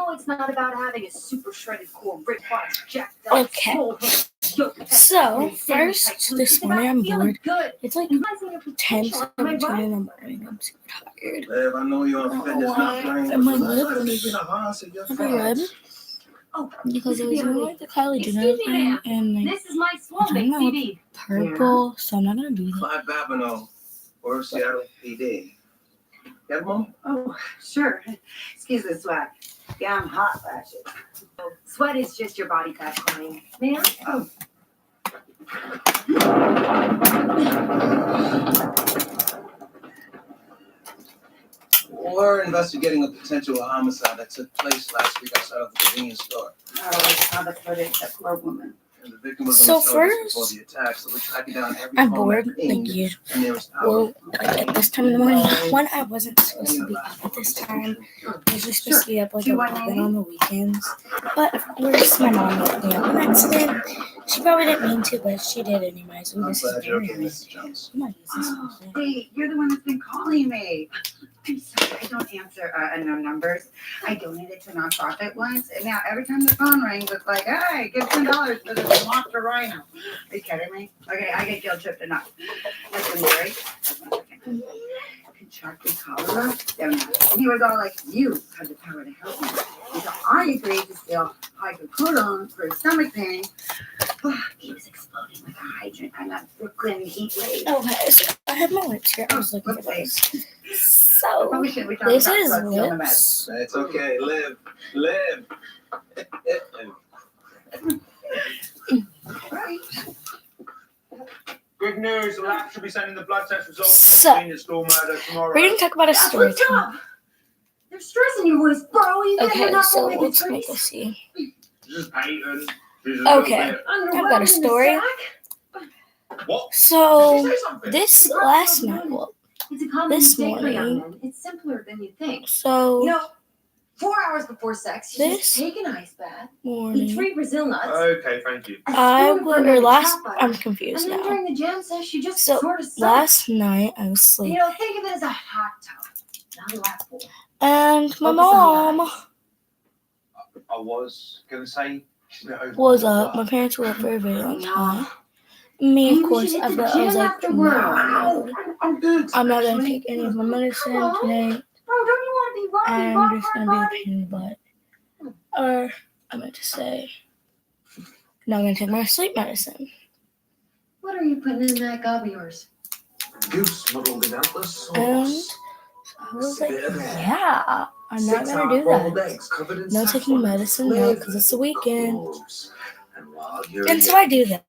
it's not about having a super shredded core, rich box, jacked up, Okay. So, first, this morning I'm bored. It's like 10:17 in the morning. I'm super tired. Liv, I know you're on fitness, not brain. And my lip, because I was doing like the Kylie Jenner thing, and like, This is my I'm trying to look purple, so I'm not gonna do that. Clyde Babineau, or Seattle PD. Got one? Oh, sure. Excuse the sweat. Yeah, I'm hot flashes. Sweat is just your body fat crying. Ma'am? Oh. We're investigating a potential homicide that took place last week outside of the convenience store. Oh, I saw the footage, that poor woman. And the victim was So on the service first, before the attack, so we're tracking down every I'm phone bored, that pinged like you. the nearest Well, outlet. like at this time in the morning, when I wasn't supposed to be up at this time, I was just supposed to be up like 11 on the weekends. But of course, my mom woke me up on accident. She probably didn't mean to, but she did anyways. Ooh, I'm this is glad you're very okay, weird. Mrs. Jones. I might use this Oh, one. wait, you're the one that's been calling me. I'm sorry, I don't answer unknown numbers. I donated to a nonprofit once, and now every time the phone rings, it's like, hey, give $10 for this monster rhino. Are you kidding me? Okay, I get guilt tripped enough. Listen, Larry, contracted cholera? And he was all like, you have the power to help me. And so I agreed to steal hydrocodone for his stomach pain. He was exploding like a hydrant on that Brooklyn heat wave. Okay, so I have my lips here. I was looking for those. So, Probably shouldn't be talking this about is drugs on the meds. lips. It's okay, live. Right. Good news, the lab should be sending the blood test results So, to the store murder tomorrow. we're going to talk about a That's story what's time. up. There's stress in your voice, bro. You better Okay, not so go make a let's trace. go see. This is Peyton. This is Okay. Little I've got a story. Bit. What? So, Did you say something? this last night, well, It's a common this mistake for young morning, men. It's simpler than you think. so, You know, 4 hours before sex, you This just take an ice bath, eat morning, 3 Brazil nuts, Okay, thank you. I'm confused and then now. during the jam sesh, you just So, sort of suck. Last night, I was You asleep, know, think of it as a hot tub, not a lap pool. and my Focus on mom the eyes. I was going to say... was up. My parents were up for a very long time. Me, Maybe of we course, should hit after the I was gym like, afterward. no, I'm good. I'm not going to take any of my medicine today. Bro, don't you want to be rocking I'm just rock going to be a hard, pain in the butt. Or, I meant to say, not going to take my sleep medicine. What are you putting in that gob of yours? Goose muddled in Atlas And sauce. I was like, yeah, I'm not 6 going to do hard-boiled that. eggs covered in No taking saffron. medicine now because it's the weekend. Cloves. And while you're And so I do that.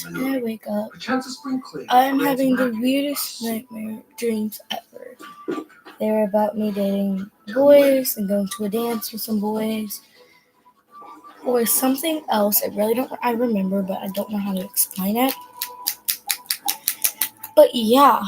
And I wake up. a chance of spring clean. I'm having the weirdest nightmare dreams ever. They were about me dating boys and going to a dance with some boys. Or something else. I remember, but I don't know how to explain it. But yeah.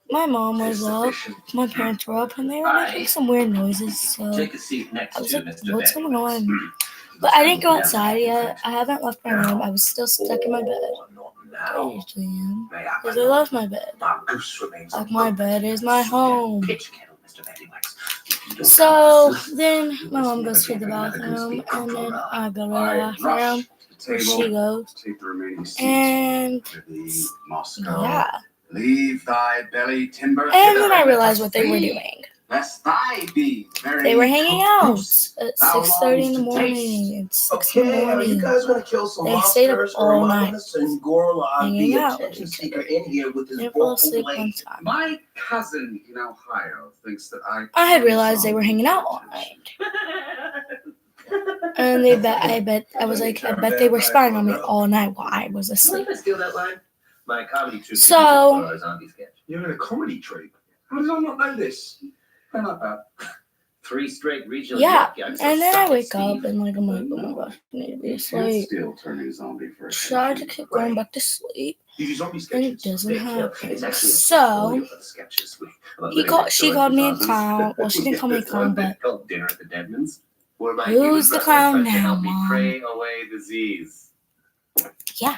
My mom was up, my parents were up, and they were making some weird noises, so Take a seat next I was to like, Mr. what's Benny. going on? But I didn't go outside yet. I haven't left my room. I was still stuck in my bed. Not I now. usually am. May I Because I love my bed. My goose remains Like my bed is my home. Pitch kettle, Mr. Bennywax. So then my mom goes to the bathroom, and then I go to the bathroom where she goes. Take the remaining seats And to the Moscow. yeah. Leave thy belly timber. And then I realized what they were doing. Lest thy be very. They were hanging out at How 6:30 in the long to taste? morning. It's 6 in the Okay, are you morning. guys gonna kill some They stayed up monsters, all or am I night, gonna send Gorlog, hanging the out attention with each seeker, other. in here with his They fell vocal asleep one blade? time. My cousin in Ohio thinks that I had realized they were hanging out all night. And I bet they were spying on me all night while I was asleep. Steal that line? My comedy troupe. So- Zombie sketch. You're in a comedy troupe. How did I not know this? They're not bad. 3 straight regional. Yeah, yuck-yucks, and then suck I it, wake up Steve. and like I'm like, oh my gosh, I need to be You can't asleep. still turning zombie for a Try to second. keep going back to sleep, You do zombie and it sketches. doesn't Yeah, happen. it's actually a So portfolio of sketches. she called me a clown. Well, she didn't call me a clown, but Called Dinner at the Deadmans. Where my Who's human the brother clown tried to now, help me Mom? pray away disease. yeah.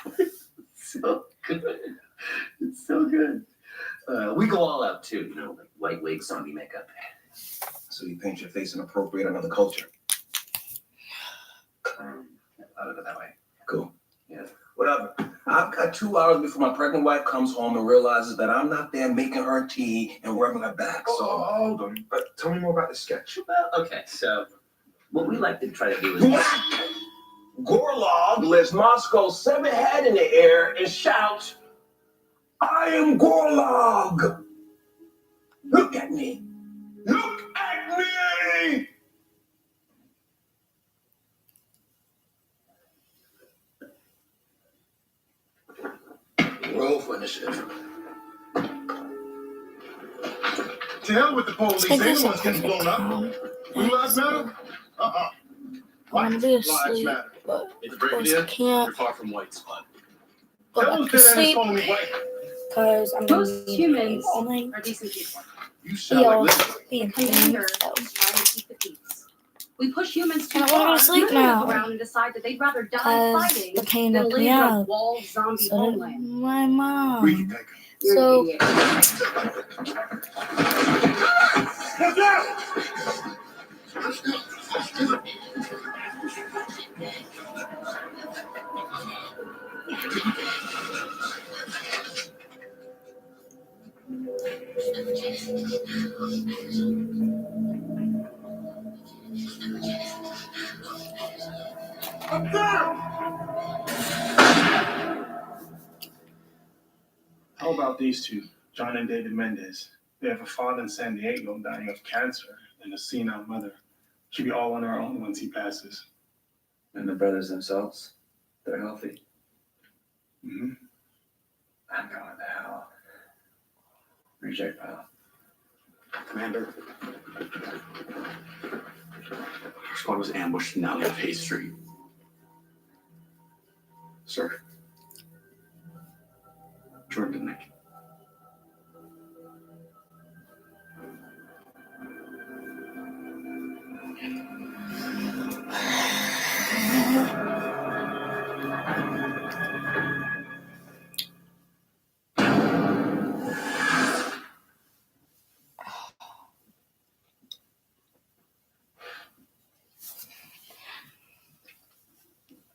So good. It's so good. We go all out too, like lightweight zombie makeup. So you think your face inappropriate another culture? I'll look at it that way. Cool. Yeah. Whatever. I've got 2 hours before my pregnant wife comes home and realizes that I'm not there making her tea and rubbing her back. Oh, So hold on. But tell me more about the sketch. Well, okay, so what we like to try to do is Gorlog lifts Moscow's severed head in the air and shouts, "I am Gorlog! Look at me! Look at me!" Roll for initiative. To hell with the police. Take this Anyone's getting blown up. calm. Blue lives matter? Uh-uh. I want to be Lives asleep, matter. but it's of break course idea. I can't You're far from white, Spud. go Tell back us to that Anna's sleep calling me white. because I'm going Most to be humans all night. are decent people. You sound Y'all like Linda. being Commander so. is trying to keep the peace. We push humans too I don't wanna go far. to sleep They're gonna now. look around and decide that they'd rather die Because fighting the pain than knocked live me in a out. walled zombie So did homeland. my mom. We can take her. You're So- an idiot. Look out! Up there! How about these two, John and David Mendez? They have a father in San Diego dying of cancer and a senile mother. She'll be all on her own once he passes. And the brothers themselves, they're healthy. Mm-hmm. I'm going to hell. Reject pile. Commander, our squad was ambushed in alley of Hayes Street. Sir. Jordan didn't make it.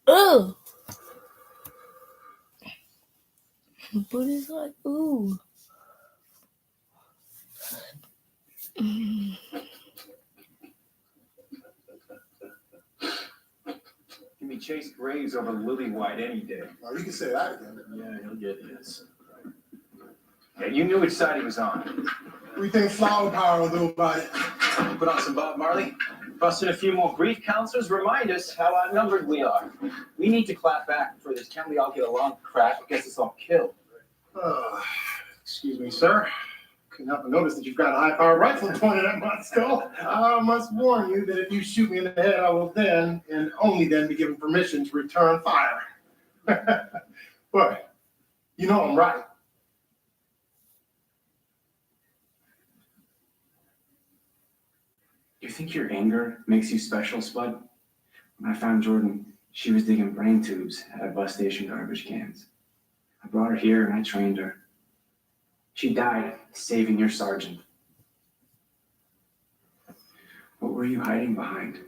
Ooh. But it's like, ooh. Give me Chase Graves over Lily White any day. Oh, you can say that again. Yeah, he'll get his. Yeah, you knew which side he was on. What do you think Flower Power will do about it? Put on some Bob Marley. Busting a few more grief counselors remind us how outnumbered we are. We need to clap back before this "can we all get along" crap gets us all killed. Excuse me, sir. Couldn't help but notice that you've got a high-powered rifle pointed at my skull. I must warn you that if you shoot me in the head, I will then, and only then, be given permission to return fire. But, you know I'm right. You think your anger makes you special, Spud? When I found Jordan, she was digging brain tubes out of bus station garbage cans. I brought her here and I trained her. She died saving your sergeant. What were you hiding behind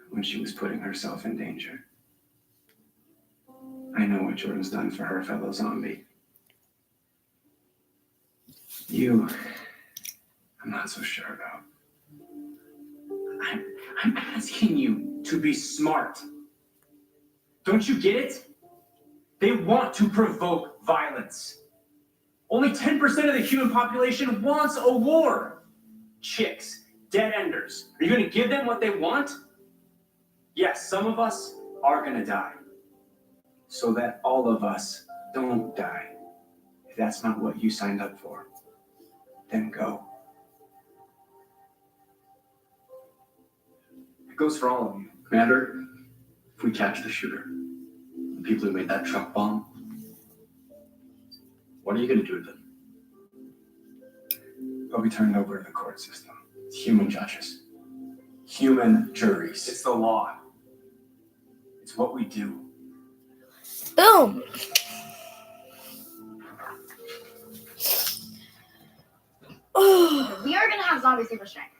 when she was putting herself in danger? I know what Jordan's done for her fellow zombie. You, I'm not so sure about. I'm asking you to be smart. Don't you get it? They want to provoke violence. Only 10% of the human population wants a war. Chicks, dead enders. Are you going to give them what they want? Yes, some of us are going to die. So that all of us don't die. If that's not what you signed up for, then go. It goes for all of you. Commander, if we catch the shooter, the people who made that truck bomb, what are you going to do to them? They'll be turned over to the court system. Human judges. Human juries. It's the law. It's what we do. Boom. We are gonna have zombie super strength.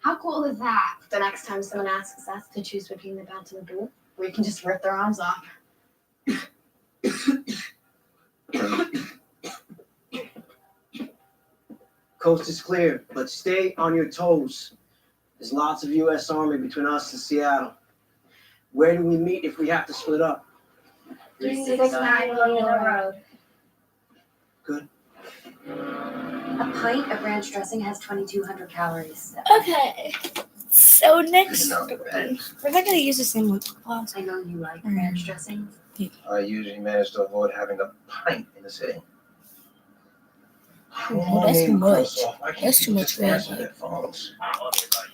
How cool is that? The next time someone asks us to choose between the bounce and the pool, we can just rip their arms off. Coast is clear, but stay on your toes. There's lots of U.S. Army between us and Seattle. Where do we meet if we have to split up? 369 Colonial Road. Good. A pint of ranch dressing has 2,200 calories. Okay. So next, we're not gonna use the same lip gloss. I know you like ranch dressing. I usually manage to avoid having a pint in the city. Oh, that's too much. That's too much red. Headphones.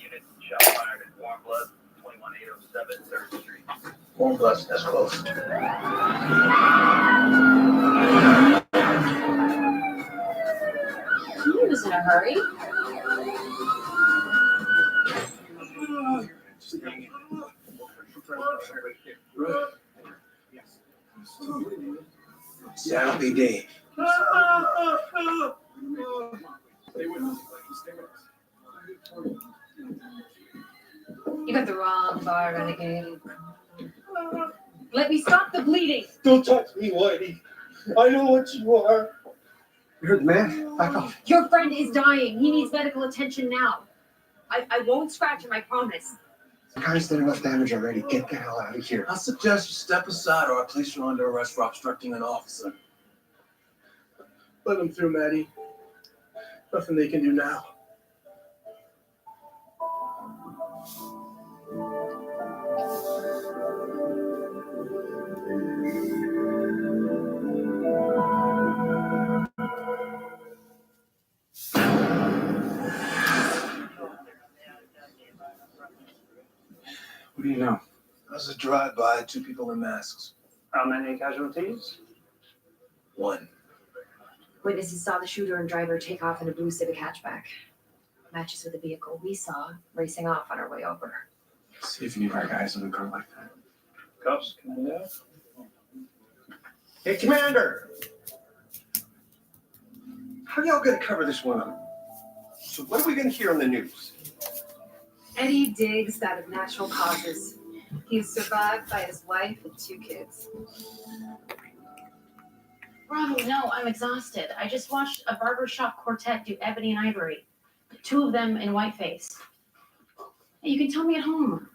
Unit shot fired at Warm Blood, 21807 3rd Street. Warm Blood's that's close. He was in a hurry. Seattle PD. You got the wrong bar, renegade. Let me stop the bleeding. Don't touch me, Whitey. I know what you are. You heard the man? Back off. Your friend is dying. He needs medical attention now. I won't scratch him, I promise. The guy's done enough damage already. Get the hell out of here. I suggest you step aside or I'll place you under arrest for obstructing an officer. Let them through, Maddie. Nothing they can do now. What do you know? There's a drive-by, 2 people in masks. How many casualties? 1. Witnesses saw the shooter and driver take off in a blue Civic hatchback. Matches with the vehicle we saw racing off on our way over. See if any of our guys in a car like that. Cops, can I know? Hey, Commander! How y'all gonna cover this one up? So what are we gonna hear on the news? Eddie Diggs died of natural causes. He was survived by his wife and 2 kids. Bravo, no, I'm exhausted. I just watched a barbershop quartet do Ebony and Ivory. 2 of them in whiteface. Hey, you can tell me at home.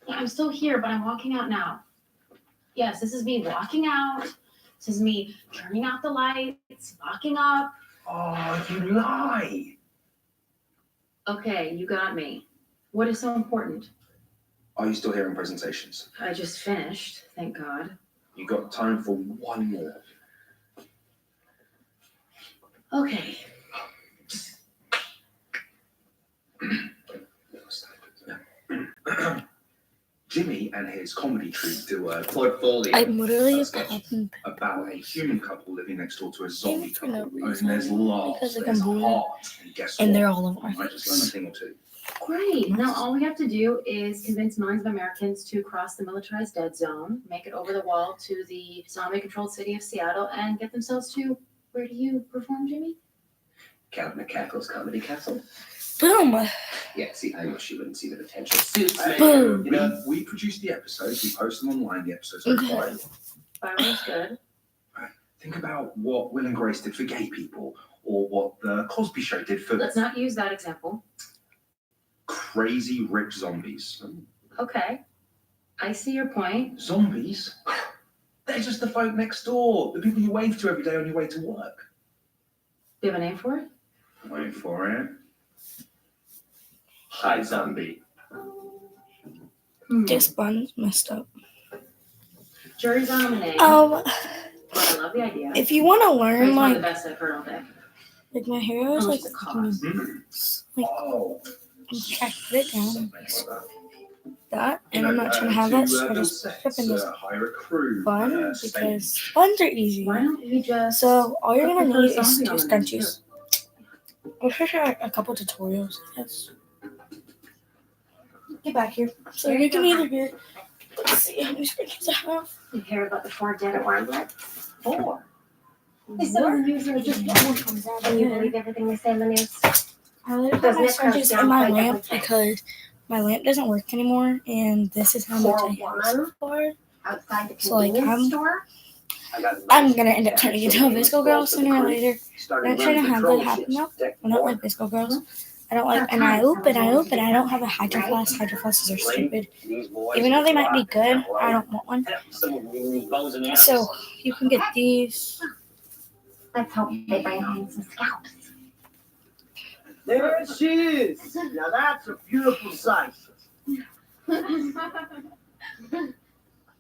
Yeah, I'm still here, but I'm walking out now. Yes, this is me walking out. This is me turning out the lights, locking up. Oh, you lie! Okay, you got me. What is so important? Are you still hearing presentations? I just finished, thank God. You got time for one more. Okay. Jimmy and his comedy troupe do a Portfolio. I'm literally a sketch fucking about a human couple living next door to a zombie for no couple. reason. And there's lots, Because, like, there's I'm bored. heart, and guess and what? they're all over my I just learned a face. thing or two. Great. Now all we have to do is convince millions of Americans to cross the militarized dead zone, make it over the wall to the zombie-controlled city of Seattle, and get themselves to, where do you perform, Jimmy? Captain McCackle's Comedy Castle. Boom. Yeah, see, I know she wouldn't see the potential. Suits Hey, Boom. you know, we produce the episodes, we post them online, the episodes are Okay. required. Byron's good. Think about what Will and Grace did for gay people, or what the Cosby Show did for Let's not use that example. crazy rich zombies. Okay. I see your point. Zombies? They're just the folk next door, the people you wave to every day on your way to work. Do you have a name for it? Wait for it. Hi, zombie. This bun's messed up. Jury's on the name. But I love the idea. if you want to It's learn, one of the like best I've heard all day. my hair is How like, much does it cost? like Oh. I put it down Something like that. that, and I'm not trying to have that, so I just flip in this hire a crew. bun stay- because buns are easy. Why don't we just So all you're gonna put the need first is zombie 2 on the menu, scrunchies. We'll share a couple tutorials. Yes. Get back here. So you can either get. Let's see how many scrunchies I have. You hear about the 4 dead at Warmblood? 4. They said our news are just one comes out. Can you believe everything they say in the news? I literally got Doesn't my it press scrunchies down in my quite lamp everything? because my lamp doesn't work anymore, and this is how much I use for it. Outside the So, like, convenience store? I'm gonna end up turning into a Visco girl sooner or later. I'm not trying to have that happen though. I don't like Visco girls. I don't like, and I don't have a Hydro Flask. Hydro Flasks are stupid. Even though they might be good, I don't want one. So you can get these. Let's hope they bring home some scalps. There she is. Now that's a beautiful sight.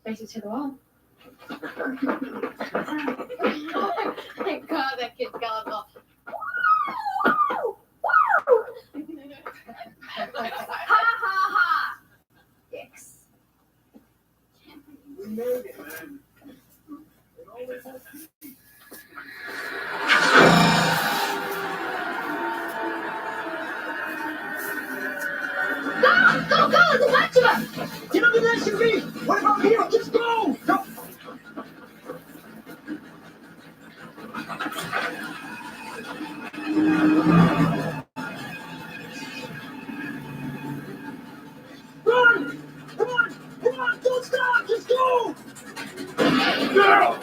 Faces to the wall. Thank God that kid's gullible. Ha ha ha! Dicks. We made it, man. It always has to be. Go! There's a bunch of them! Get up in the SUV! What about here? Just go! Go! Run! Run! Run! Don't stop! Just go! Girl!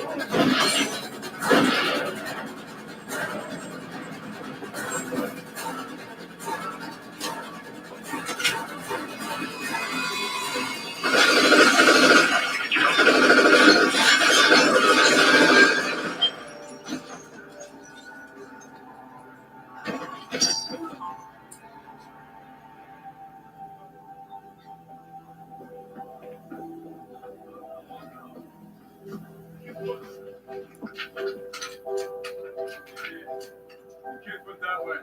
Can't put that way.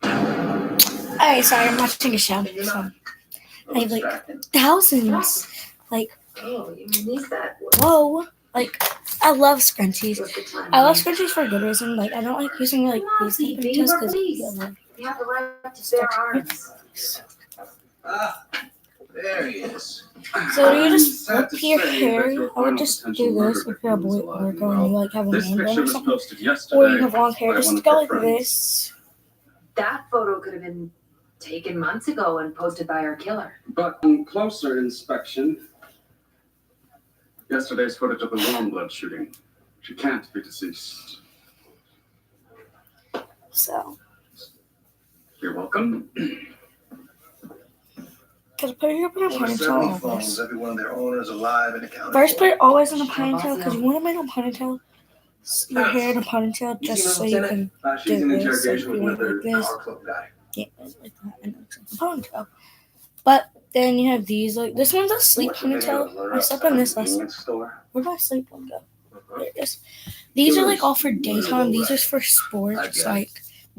Alright, sorry, I'm watching a show. So I have like thousands. Like, Oh, you release that. whoa. Like, I love scrunchies. What's the time? I love scrunchies for a good reason. Like, I don't like using like these Nazi, ponytails baby, we're because police. You have the right to bear arms. Ah, there he is. So do you just Sad whip to your say hair, that your or final just potential do this murder if you're a victim boy is alive or and girl and you well. like have a This man bun picture or was something? posted yesterday. Or you have long hair, by just one of go our like friends. this. That photo could have been taken months ago and posted by our killer. But on closer inspection, yesterday's footage of the Warmblood shooting. She can't be deceased. So, You're welcome. because put it up in a Over 70 ponytail phones, always. every one of their owners alive and accounted First, for. put it always in a ponytail because you want to make a ponytail, your hair in a ponytail, just so you can She's do in this. interrogation Like, you with want another like this. car club guy. Yeah, like that, and it's like a ponytail. But then you have these, like, this one's a sleep ponytail. I slept in this last night. Where did my sleep one go? There it is. These are like all for daytime. These are for sports, like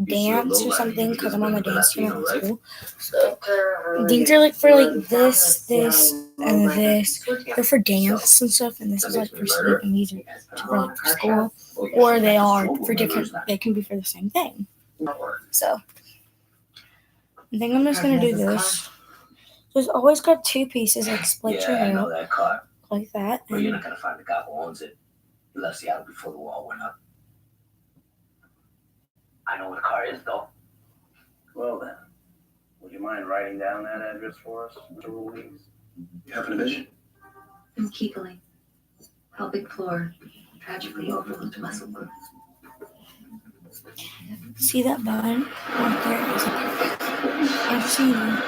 dance or something, because I'm on the dance team at school. So these are like for like this, and this. They're for dance and stuff, and this is like for sleep, and these are for like for school, or they are for different. They can be for the same thing. So I think I'm just gonna do this. There's always got two pieces, like split your Yeah, I hair know up that car, like that. but you're And not gonna find the guy who owns it. He left Seattle before the wall went up. I know what the car is, though. Well then, would you mind writing down that address for us, Mr. Ruiz? You having a vision? In Keekling, pelvic floor, tragically overlooked muscle group. see that button right there? Is it I've seen it.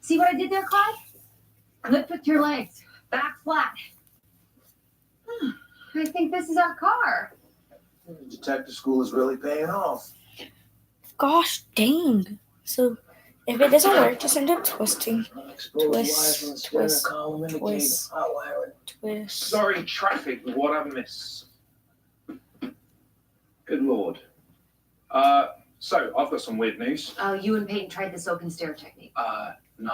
See what I did there, Clyde? Lift with your legs, back flat. I think this is our car. Detective school is really paying off. Gosh dang. So if it doesn't work, just end up twisting. Exposed wires Twist, from the steering twist, column indicating twist. hot wiring. Twist. Sorry, traffic. What I miss? Good lord. So I've got some weird news. You and Peyton tried the soak and stare technique. No.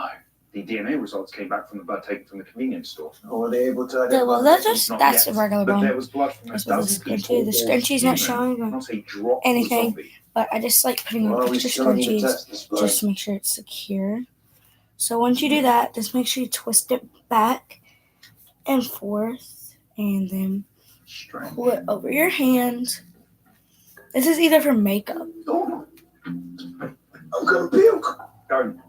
The DNA results came back from the blood taken from the convenience store. Or were they able to Yeah, identify? well, that's Not a yet, regular But there one. was blood from a That's what dozen this is people. good too. The scrunchie's not showing or Not a drop anything. from the zombie. But I just like putting Well, on we extra still need to scrunchies test this blood. just to make sure it's secure. So once you do that, just make sure you twist it back and forth and then pull it over your hand. This is either for makeup. I'm gonna puke. Garden.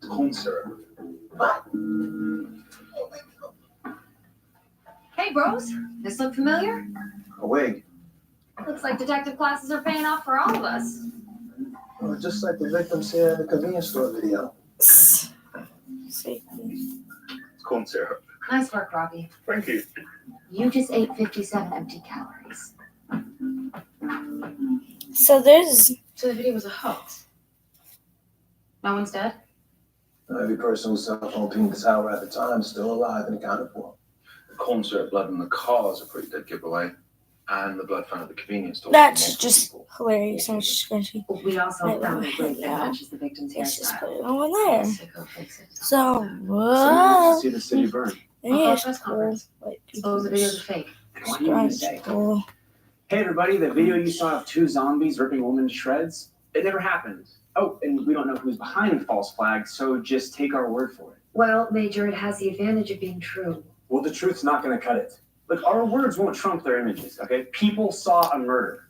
Corn syrup. Hey, bros, this look familiar? A wig. Looks like detective classes are paying off for all of us. Well, just like the victims here in the convenience store video. See. It's corn syrup. Nice work, Robbie. Thank you. You just ate 57 empty calories. So there's So the video was a hoax. No one's dead? Every person whose cell phone pinged this hour at the time is still alive and accounted for. The corn syrup blood in the car is a pretty dead giveaway. And the blood found at the convenience store. that's just hilarious. So much scrunchy. We also Right, found right, a wig that yeah. matches the victim's Let's just put hairstyle. it over there. Sicko fix it. So Someone whoa. wants to see the city burn. Yeah, Press conference. Like, Suppose the videos are fake. What do you want me to say? scrunchable. Hey everybody, the video you saw of 2 zombies ripping a woman to shreds, it never happened. Oh, and we don't know who's behind the false flag, so just take our word for it. Well, Major, it has the advantage of being true. Well, the truth's not going to cut it. Look, our words won't trump their images, okay? People saw a murder.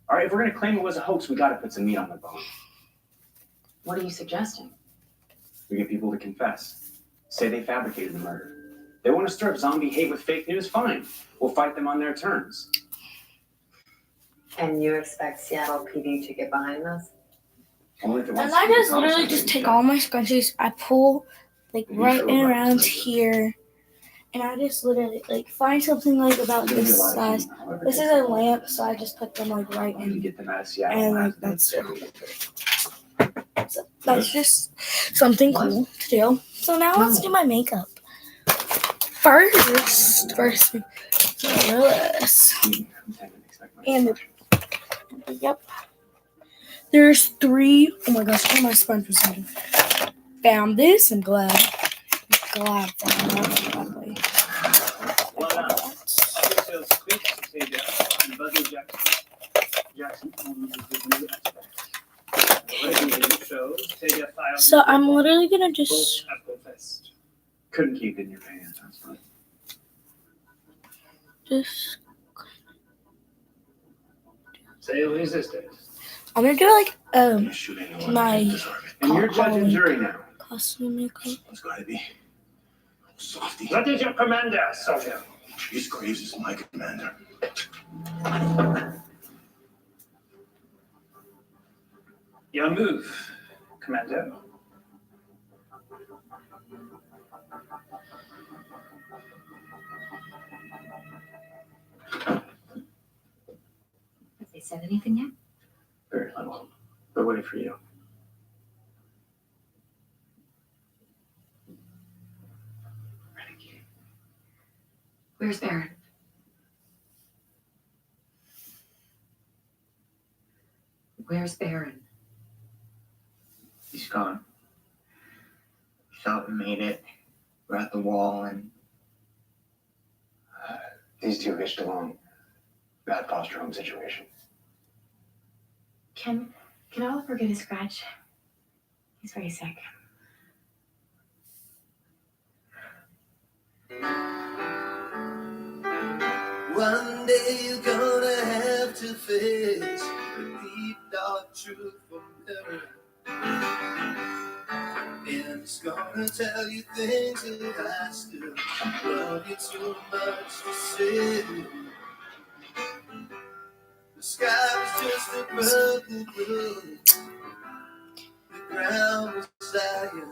All right, if we're going to claim it was a hoax, we got to put some meat on the bone. What are you suggesting? We get people to confess. Say they fabricated the murder. They want to stir up zombie hate with fake news? Fine. We'll fight them on their terms. And you expect Seattle PD to get behind this? Only if it And wants I to be just literally concentrated. just take all my scrunchies, I pull like right in around here, and I just literally like find something like about this size. This is a lamp, so I just put them like right When you in, get them out of Seattle, and like that's it. So that's just something cool to do. So now let's do my makeup. First this. And yep. There's 3. Oh my gosh, all my sponge was in. Found this. I'm glad. Found that. Gladly. Well done. Officials Chris Sager and Buzzy Jackson on the new aspect. The shows Sager filed. So I'm literally gonna Both just have confessed. Couldn't keep it in your pants, that's fine. Say the resistance. I'm gonna do like Shoot anyone. my And you're judge and jury now. costume makeup. It's gotta be softy. What is your commander, soldier? Cheese Graves is my commander. Your move, commander. Have they said anything yet? Very little. They're waiting for you. Where's Baron? Where's Baron? He's gone. Shot and made it. We're at the wall and These two hitched along. Bad foster home situation. Can Oliver get a scratch? He's very sick. One day you're gonna have to face the deep dark truth from heaven. And it's gonna tell you things that I still love you too much to say. The sky was just a purple blue. The ground was silent.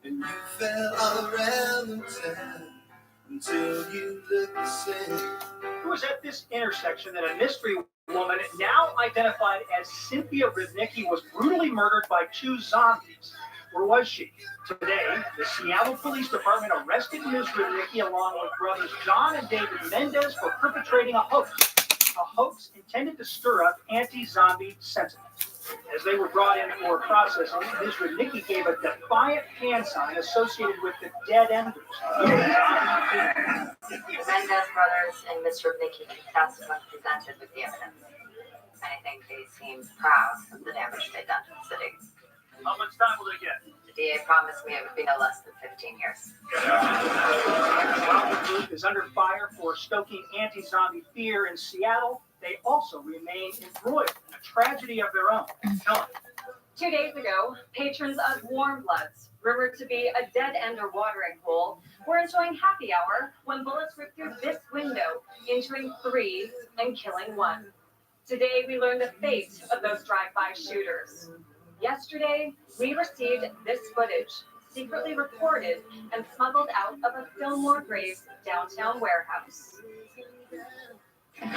And you fell all around the town until you looked the same. It was at this intersection that a mystery woman, now identified as Cynthia Rudnicki, was brutally murdered by 2 zombies. Where was she? Today, the Seattle Police Department arrested Ms. Rudnicki along with brothers John and David Mendez for perpetrating a hoax. A hoax intended to stir up anti-zombie sentiment. As they were brought in for processing, Ms. Rudnicki gave a defiant hand sign associated with the dead embers. The Mendez brothers and Ms. Rudnicki confessed when presented with the evidence. I think they seem proud of the damage they've done to the city. How much time will they get? The DA promised me it would be no less than 15 years. While the group is under fire for stoking anti-zombie fear in Seattle, they also remain embroiled in a tragedy of their own. Helen. 2 days ago, patrons of Warm Bloods, rumored to be a dead-ender watering hole, were enjoying happy hour when bullets ripped through this window, injuring 3 and killing 1. Today, we learned the fate of those drive-by shooters. Yesterday, we received this footage, secretly recorded and smuggled out of a Fillmore Graves downtown warehouse. The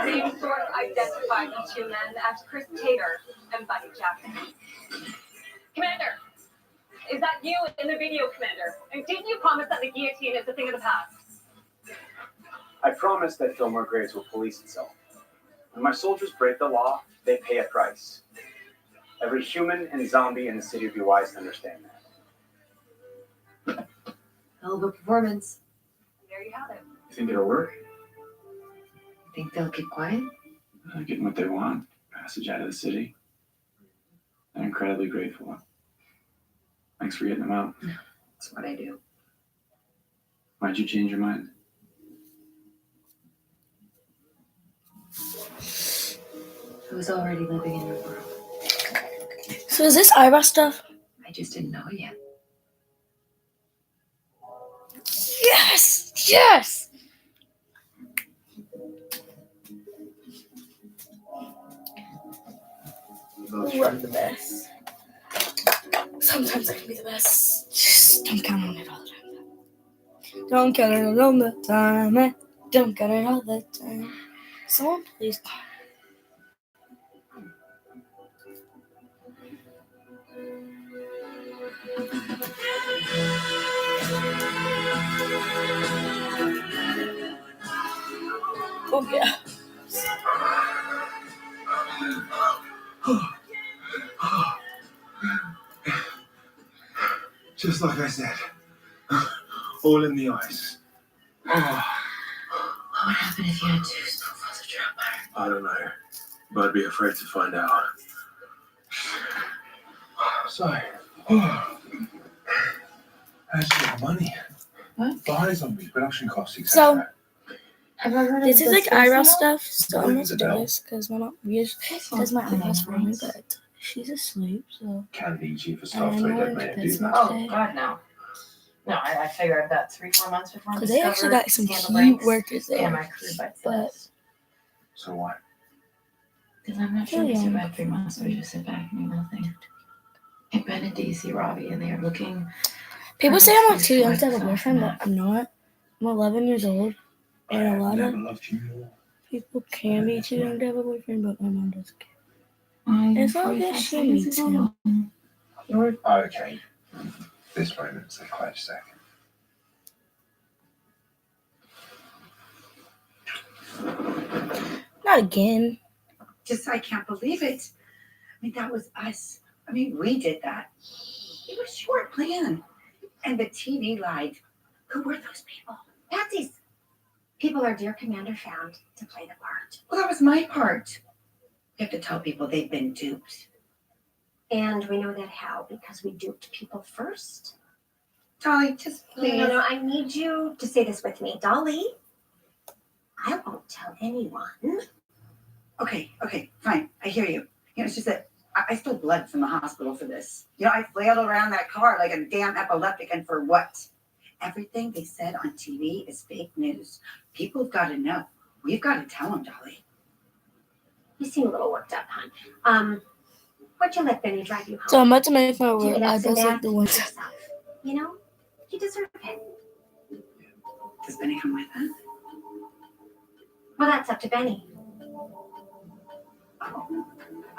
same source identified the 2 men as Chris Tater and Buddy Jackson. Commander, is that you in the video, Commander? And didn't you promise that the guillotine is a thing of the past? I promised that Fillmore Graves will police itself. When my soldiers break the law, they pay a price. Every human and zombie in the city would be wise to understand that. Hell of a performance. There you have it. You think it'll work? Think they'll keep quiet? Getting what they want. Passage out of the city. I'm incredibly grateful. Thanks for getting them out. That's what I do. Why'd you change your mind? I was already living in your world. So is this eyebrow stuff? I just didn't know it yet. Yes! Yes! Love the best. Sometimes I can be the best. Just don't count on it all the time. Don't count on it all the time. Don't count on it all the time. Someone please. Oh yeah. Just like I said. All in the ice. What would happen if you had 2 spoonfuls of trout butter? I don't know, but I'd be afraid to find out. Sorry. How's your money? What? The high zombie production costs, etc. So, Have I heard of this is like this eyebrow before? stuff, so I'm Rings going to a do bell. this because my mom usually does my eyebrows for me, but she's asleep, so. Candy Chief of I Staff know told that it's man to do Christmas that. Day. God, no. No, I figure I've got 3-4 months before I'm Because they actually got some scandal cute breaks, workers and there. my crew bites the But dust. So what? Because I'm not sure Oh, we yeah. survived 3 months, so we just sit back and do nothing. I've been to DC, Robbie, and they are looking. people say I'm like too young to have a Myself boyfriend, but I'm not. I'm 11 years old, and a lot Never of loved you more. people can be too young to have a boyfriend, but my mom doesn't care. I'm As long as she meets him. Okay. This moment's a close second. Not again. Just, I can't believe it. I mean, that was us. I mean, we did that. It was your plan. And the TV lied. Who were those people? Patsies. People our dear commander found to play the part. Well, that was my part. We have to tell people they've been duped. And we know that how? Because we duped people first. Dolly, just please. No, I need you to say this with me. Dolly, I won't tell anyone. Okay, fine. I hear you. You know, it's just that I stole blood from the hospital for this. You know, I flailed around that car like a damn epileptic, and for what? Everything they said on TV is fake news. People have got to know. We've got to tell them, Dolly. You seem a little worked up, hon. Why'd you let Benny drive you home? So I'm about to make my You eyebrows enough to like the ones. yourself. You know, you deserve it. Does Benny come with us? Well, that's up to Benny. Oh,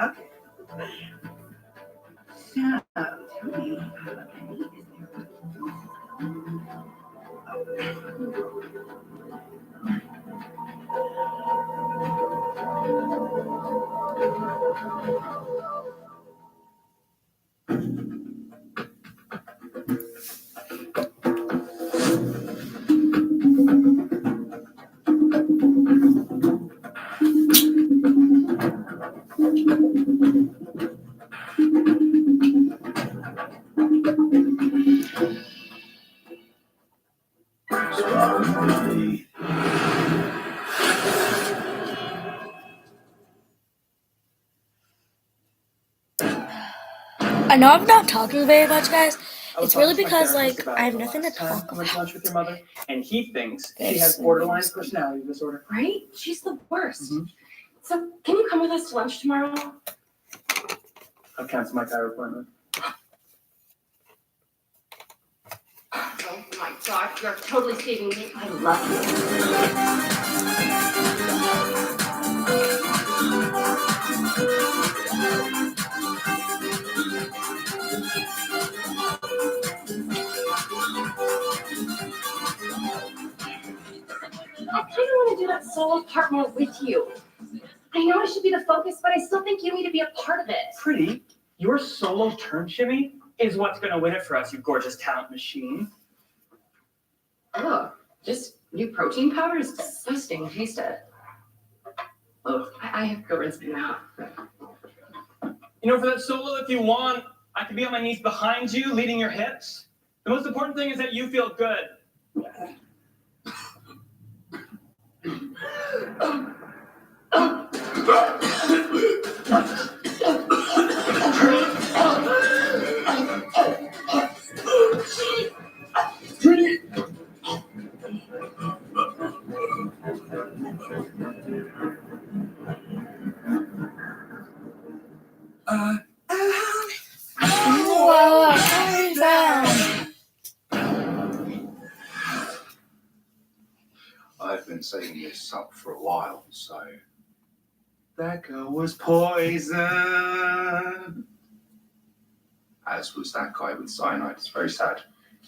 okay. So, tell me how Benny is know I'm not talking very much, guys. I was It's really talking to my because, therapist like, about I have it the nothing to last time talk I went to about. lunch with your mother, and he thinks she There's has some borderline reason. personality disorder. Right? She's the worst. Mhm. So, can you come with us to lunch tomorrow? I've canceled my tire appointment. Oh my God, you're totally saving me. I love you. I kind of want to do that solo part more with you. I know I should be the focus, but I still think you need to be a part of it. Pretty, your solo turn shimmy is what's gonna win it for us, you gorgeous talent machine. Oh, just new protein powder is disgusting. Taste it. Oh, I have to go rinse my mouth. You know, for that solo, if you want, I could be on my knees behind you, leading your hips. The most important thing is that you feel good. I've been saving this up for a while, so. That girl was poison. As was that guy with cyanide. It's very sad.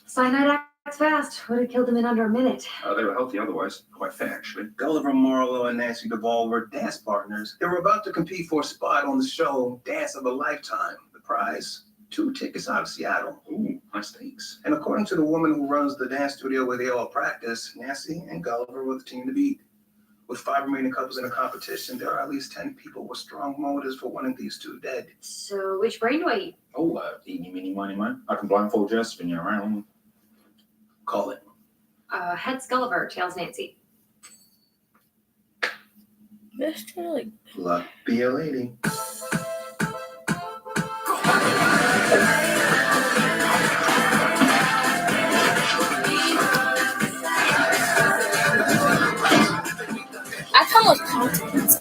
Cyanide acts fast. Would have killed him in under a minute. They were healthy otherwise. Quite fit, actually. Gulliver Marlowe and Nancy Duvall were dance partners. They were about to compete for a spot on the show Dance of a Lifetime. The prize, 2 tickets out of Seattle. Ooh, high stakes. And according to the woman who runs the dance studio where they all practice, Nancy and Gulliver were the team to beat. With 5 remaining couples in the competition, there are at least 10 people with strong motives for wanting these two dead. So which brain do I eat? Oh, eeny, meeny, miny, mo. I can blindfold you, spin you around. Call it. Heads Gulliver, tails Nancy. Just trying to, like, Luck be a lady. I come with confidence.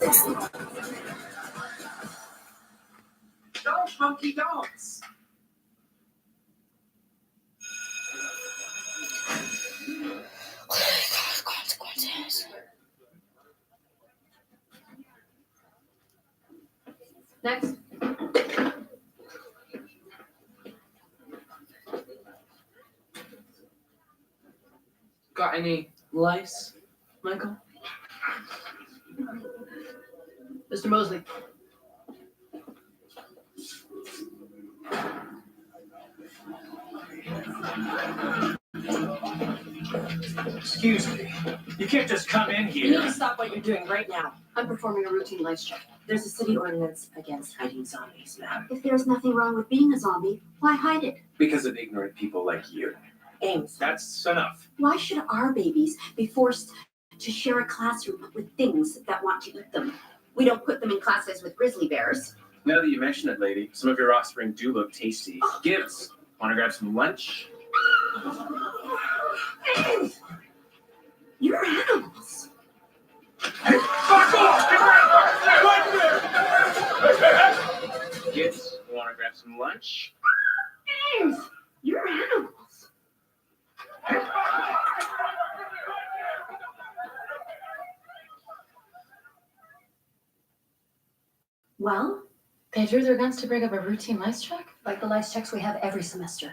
Don't funky don'ts. Consequences. Next. Got any lice, Michael? Mr. Mosley. Excuse me. You can't just come in You need to here. stop what you're doing right now. I'm performing a routine lights check. There's a city ordinance against hiding zombies, ma'am. If there's nothing wrong with being a zombie, why hide it? Because of ignorant people like you. Ames. That's enough. Why should our babies be forced to share a classroom with things that want to eat them? We don't put them in classes with grizzly bears. Now that you mention it, lady, some of your offspring do look tasty. Gibbs, want to grab some lunch? Ames! You're animals. Fuck off! Gibbs, want to grab some lunch? Ames! You're animals. Well, They drew their guns to break up a routine lice check? Like the lights checks we have every semester.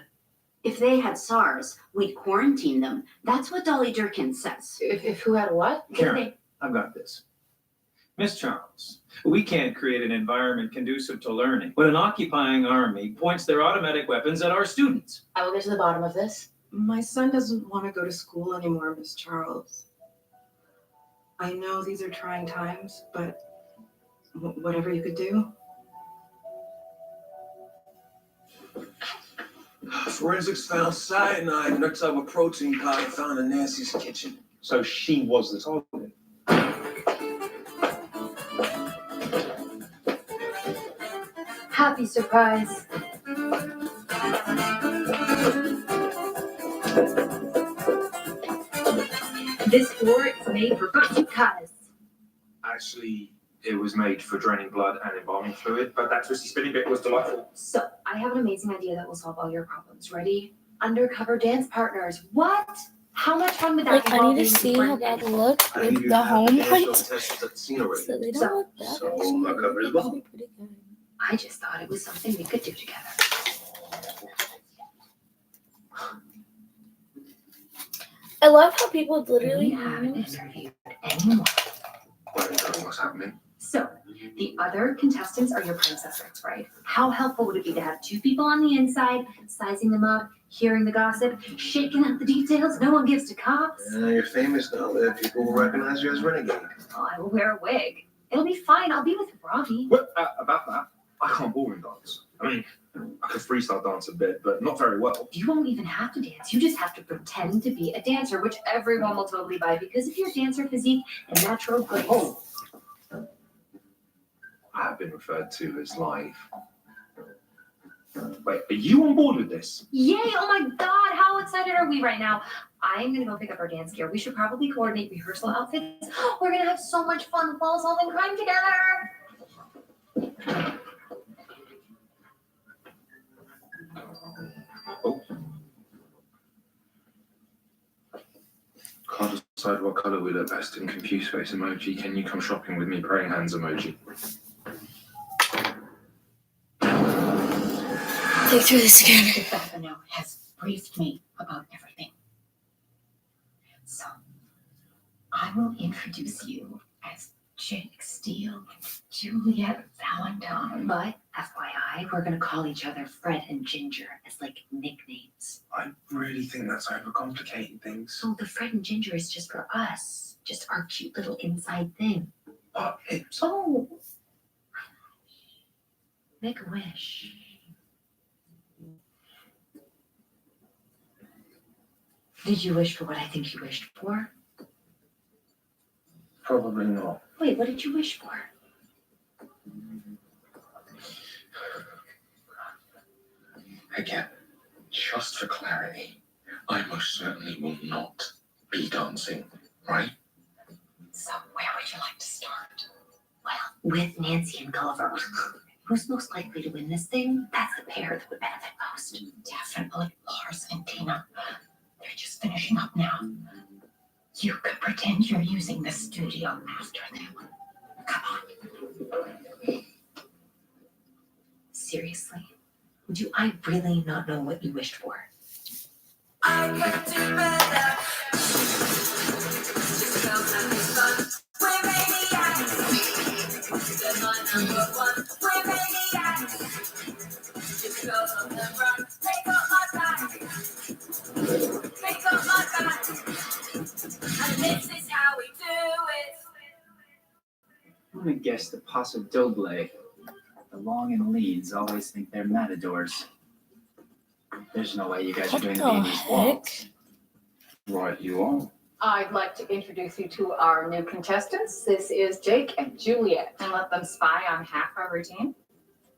if they had SARS, we'd quarantine them. That's what Dolly Durkin says. If who had what? Karen, I've got this. Miss Charles, we can't create an environment conducive to learning when an occupying army points their automatic weapons at our students. I will get to the bottom of this. My son doesn't want to go to school anymore, Miss Charles. I know these are trying times, but whatever you could do. Forensics found cyanide in a tub of protein powder found in Nancy's kitchen. So she was the target. Happy surprise. This floor is made for cuz. Actually, it was made for draining blood and embalming fluid, but that twisty spinny bit was delightful. So, I have an amazing idea that will solve all your problems. Ready? Undercover dance partners. What? How much fun would that Like, be? I while need to being see how different? that look I need with you the to have home the dance lights. tests at the scene already. So they don't So- look that So, actually. I'll cover as well. Pretty good. I just thought it was something we could do together. I love how people literally We haven't use interviewed anyone. What's happening? So, the other contestants are your prime suspects, right? How helpful would it be to have two people on the inside, sizing them up, hearing the gossip, shaking out the details no one gives to cops? You're famous now. That people will recognize you as Renegade. Oh, I will wear a wig. It'll be fine. I'll be with Robbie. Well, about that, I can't ballroom dance. I mean, I could freestyle dance a bit, but not very well. You won't even have to dance. You just have to pretend to be a dancer, which everyone will totally buy because of your dancer physique and natural grace. Oh. I have been referred to as live. Wait, are you on board with this? Yay! Oh my god, how excited are we right now? I'm gonna go pick up our dance gear. We should probably coordinate rehearsal outfits. We're gonna have so much fun while solving crime together. Can't decide what colour we look best in confused face emoji. Can you come shopping with me? Praying hands emoji. Take through the scanner. Stefano has briefed me about everything. So, I will introduce you as Jake Steele and Juliet Valentine. But FYI, we're gonna call each other Fred and Ginger as like nicknames. I really think that's overcomplicating things. So the Fred and Ginger is just for us, just our cute little inside thing. But it's Oh, make a wish. Did you wish for what I think you wished for? probably not. Wait, what did you wish for? Again, just for clarity, I most certainly will not be dancing, right? So where would you like to start? Well, with Nancy and Gulliver. Who's most likely to win this thing? That's the pair that would benefit most. Definitely Lars and Tina. They're just finishing up now. You could pretend you're using the studio after them. Come on. Seriously, do I really not know what you wished for? I could do better. Just come and have fun. We're maniacs. They're my number one. We're maniacs. Just go on the run. Take up my back. Take up my back. And this is how we do it. I'm gonna guess the Paso Doble. The long and leads always think they're matadors. There's no way you guys are doing the baby's waltz. Right, you are. I'd like to introduce you to our new contestants. This is Jake and Juliet. And let them spy on half our routine.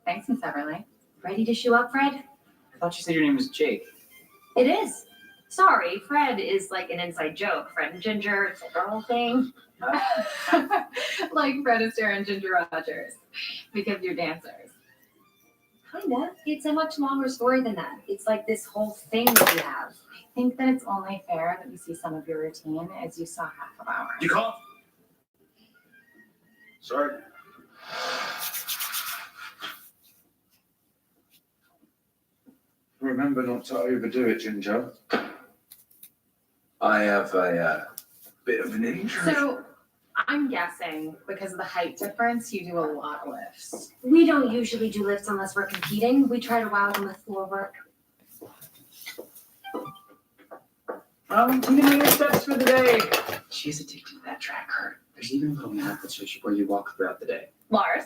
Thanks, Miss Everly. Ready to shoe up, Fred? I thought you said your name was Jake. It is. Sorry, Fred is like an inside joke. Fred and Ginger, it's a girl thing. Like Fred Astaire and Ginger Rogers. Because you're dancers. Kinda. It's a much longer story than that. It's like this whole thing that we have. I think that it's only fair that we see some of your routine as you saw half of ours. You can't. Sorry. Remember not to overdo it, Ginger. I have a bit of an injury. So I'm guessing because of the height difference, you do a lot of lifts. We don't usually do lifts unless we're competing. We try to wow them with floor work. Continue your steps for the day. She's addicted to that tracker. There's even a little map that shows you where you walk throughout the day. Lars?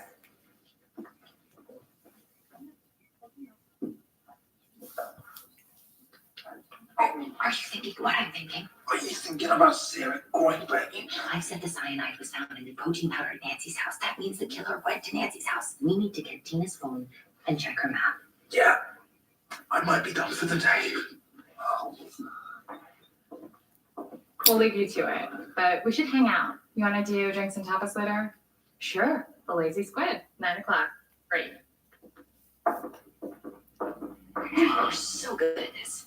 Are you thinking what I'm thinking? Are you thinking about Sarah going back in? I said the cyanide was found in the protein powder at Nancy's house. That means the killer went to Nancy's house. We need to get Tina's phone and check her map. Yeah, I might be done for the day. We'll leave you to it, but we should hang out. You want to do drinks and tapas later? Sure. The Lazy Squid, 9 o'clock. Great. You're so good at this.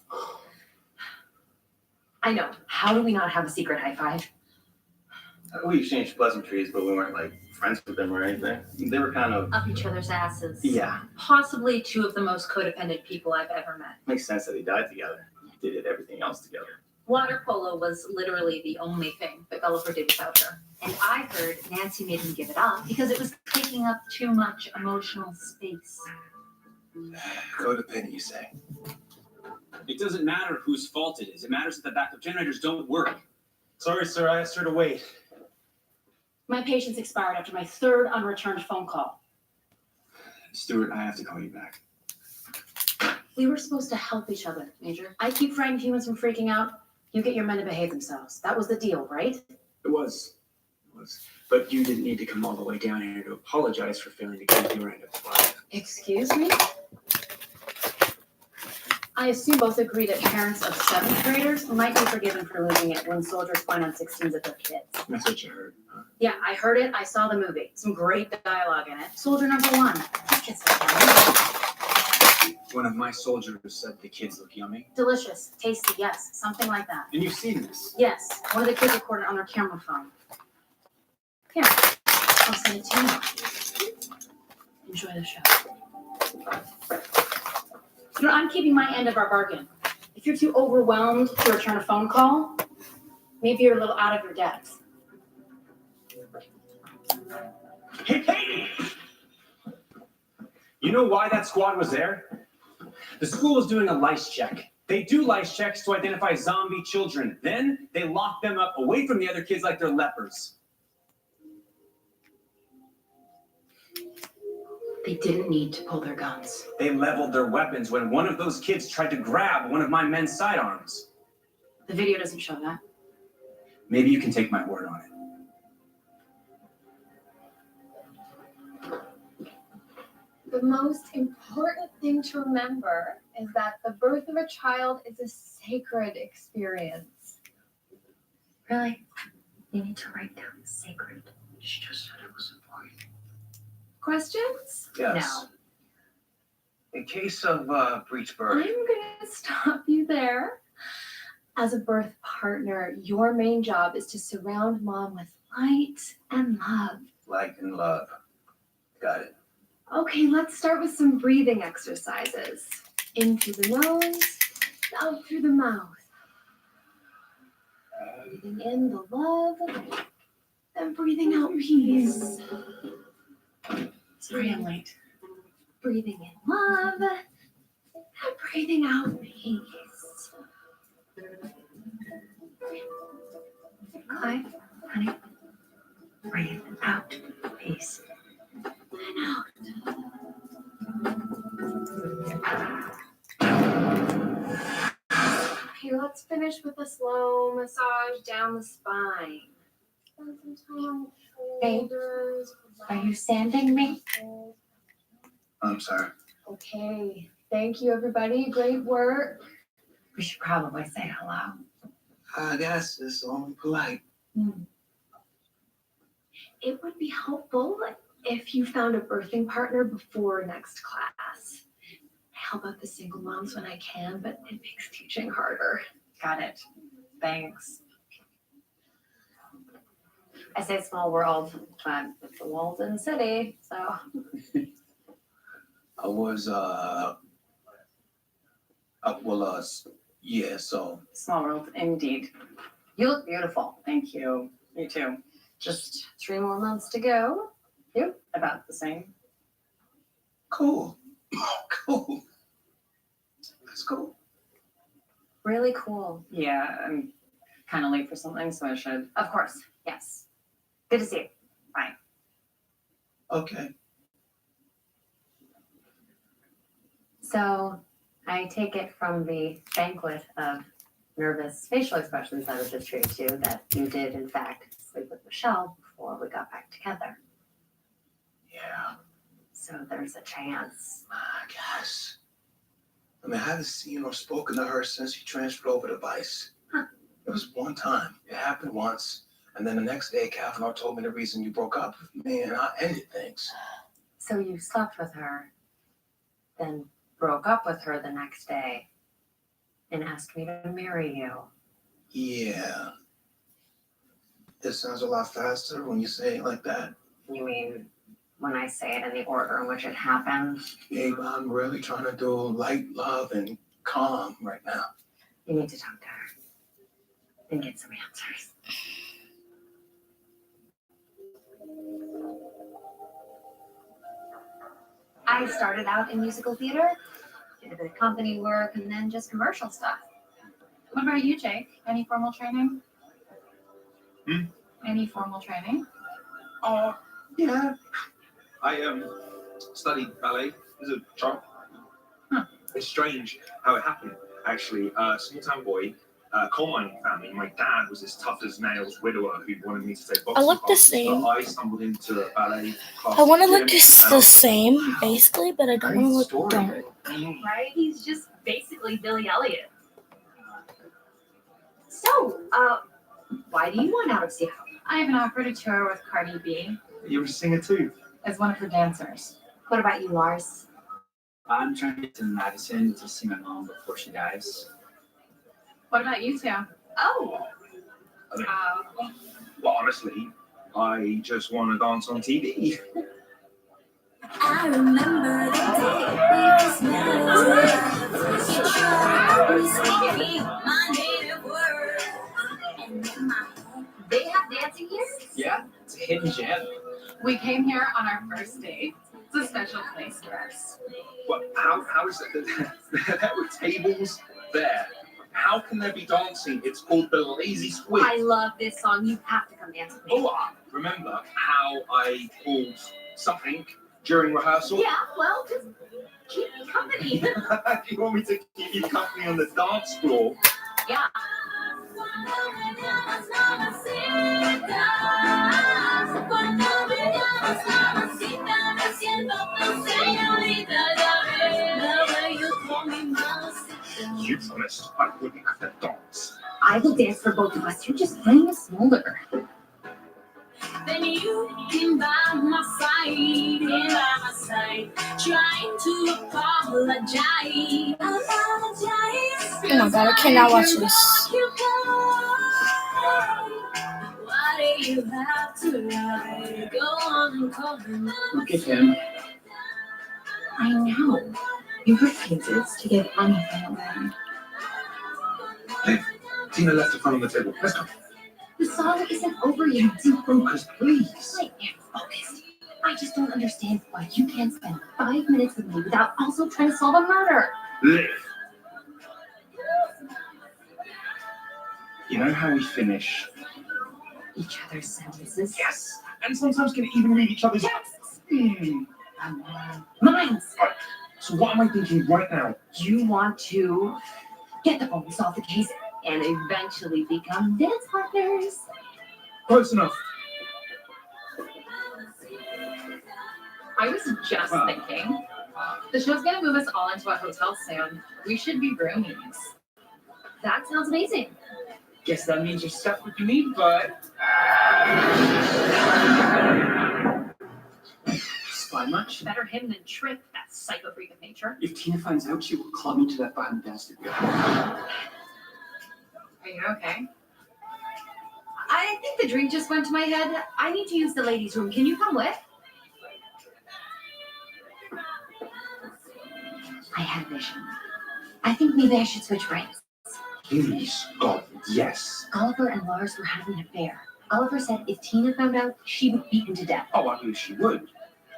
I know. How do we not have a secret high five? We exchanged pleasantries, but we weren't like friends with them or anything. They were kind of. Up each other's asses. Yeah. Possibly two of the most codependent people I've ever met. Makes sense that they died together. They did everything else together. Water polo was literally the only thing that Gulliver did without her. And I heard Nancy made him give it up because it was taking up too much emotional space. Codependent, you say? It doesn't matter whose fault it is. It matters that the backup generators don't work. Sorry, sir. I asked her to wait. My patience expired after my third unreturned phone call. Stuart, I have to call you back. We were supposed to help each other, Major. I keep frightened humans from freaking out. You get your men to behave themselves. That was the deal, right? It was. But you didn't need to come all the way down here to apologize for failing to keep your end of the bargain. Excuse me? I assume both agree that parents of 7th graders might be forgiven for losing it when soldiers point on 16s at their kids. That's what you heard. Yeah, I heard it. I saw the movie. Some great dialogue in it. Soldier number 1. These kids look yummy. One of my soldiers said the kids look yummy. Delicious, tasty, yes, something like that. And you've seen this. Yes, one of the kids recorded on their camera phone. Here, I'll send it to you. Enjoy the show. You know, I'm keeping my end of our bargain. If you're too overwhelmed to return a phone call, maybe you're a little out of your depth. Hey, Peyton! You know why that squad was there? The school was doing a lice check. They do lice checks to identify zombie children. Then they lock them up away from the other kids like they're lepers. They didn't need to pull their guns. They leveled their weapons when one of those kids tried to grab one of my men's sidearms. The video doesn't show that. Maybe you can take my word on it. The most important thing to remember is that the birth of a child is a sacred experience. Really? You need to write down sacred. She just said it was important. Questions? Yes. In case of breech I'm birth, going to stop you there. As a birth partner, your main job is to surround mom with light and love. light and love. Got it. Okay, let's start with some breathing exercises. In through the nose, out through the mouth. Breathing in the love, and breathing out peace. Sorry I'm late. Breathing in love, and breathing out peace. Okay, honey. Breathe out peace. And out. Okay, let's finish with a slow massage down the spine. Spend some time on the Babe, shoulders. Are you sanding me? I'm sorry. Okay, thank you, everybody. Great work. We should probably say hello. I guess it's only polite. It would be helpful if you found a birthing partner before next class. I help out the single moms when I can, but it makes teaching harder. Got it. Thanks. I say small world, but it's the Walden City, so. I was yeah, so Small world, indeed. You look beautiful. Thank you. You too. Just 3 more months to go. You? About the same. cool. Cool. That's cool. Really cool. Yeah, I'm kind of late for something, so I should. Of course. Yes. Good to see you. Bye. Okay. So I take it from the banquet of nervous facial expressions I was just treated to that you did, in fact, sleep with Michelle before we got back together. Yeah. So there's a chance. I guess. I mean, I haven't seen or spoken to her since you transferred over to Vice. It was one time. It happened once. And then the next day, Kavanaugh told me the reason you broke up with me, and I ended things. So you slept with her, then broke up with her the next day, and asked me to marry you. Yeah. It sounds a lot faster when you say it like that. You mean when I say it in the order in which it happened? Babe, I'm really trying to do light, love, and calm right now. You need to talk to her and get some answers. I started out in musical theater, did a bit of company work, and then just commercial stuff. What about you, Jake? Any formal training? Hmm? Any formal training? Yeah. I studied ballet as a child. It's strange how it happened. Actually, small town boy, coal mining family. My dad was this tough as nails widower who wanted me to take boxing look the classes, same. but I stumbled into a ballet class. I want to at look gym, just and the I was same, basically, but I don't want to look dark. Right? He's just basically Billy Elliot. So, why do you want out of Seattle? I have an offer to tour with Cardi B You're a singer too. as one of her dancers. What about you, Lars? I'm trying to get to Madison to see my mom before she dies. What about you two? Oh, I mean, well, honestly, I just want to dance on TV. I remember the day we was my native word. And in my they have dancing here? Yeah, it's a hidden gem. We came here on our first date. It's a special place for us. What? How is it that there were tables there? How can there be dancing? It's called the Lazy Squid. I love this song. You have to come dance with me. Oh, remember how I called something during rehearsal? Yeah, well, just keep me company. Do you want me to keep you company on the dance floor? Yeah. You promised I wouldn't have to dance. I will dance for both of us. You're just playing a smolder. Then you came by my side, trying to apologize. Oh my god, I cannot watch this. Why do you have to lie? Go on and call him. Look at him. I know. You refuses to give anything away. Liv, Tina left the phone on the table. Let's go. The song isn't over yet. Focus, please. Wait, focus. I just don't understand why you can't spend 5 minutes with me without also trying to solve a murder. Liv. You know how we finish? Each other's sentences. Yes. And sometimes can even read each other's. Yes. Minds. Right. So what am I thinking right now? You want to get the phone, solve the case, and eventually become dance partners. Close enough. I was just thinking, the show's gonna move us all into a hotel soon. We should be roomies. That sounds amazing. Guess that means you're stuck with me, but. Spy much? Better him than Trick, that psycho freak of nature. If Tina finds out, she will club me to that bottom dance studio. Are you okay? I think the drink just went to my head. I need to use the ladies' room. Can you come with? I had a vision. I think maybe I should switch brains. Please, God, yes. Gulliver and Lars were having an affair. Gulliver said if Tina found out, she would beat him to death. Oh, I believe she would.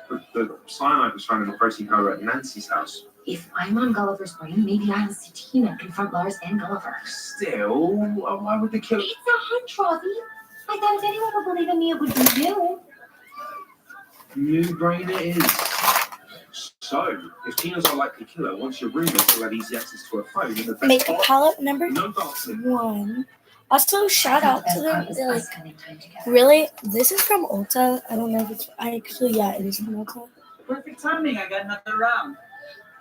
But the cyanide was found in the protein powder at Nancy's house. If I'm on Gulliver's brain, maybe I'll see Tina confront Lars and Gulliver. Still, why would they kill? It's a hunch, Robbie. I thought if anyone would believe in me, it would be you. New brain it is. So, if Tina's our likely killer, once your roommates will have easy access to her phone, then the best Makeup part- palette number No dancing. 1. Also, shout out to them. They're like, really? This is from Ulta. I don't know if it's. Yeah, it is from Ulta. Perfect timing. I got another round.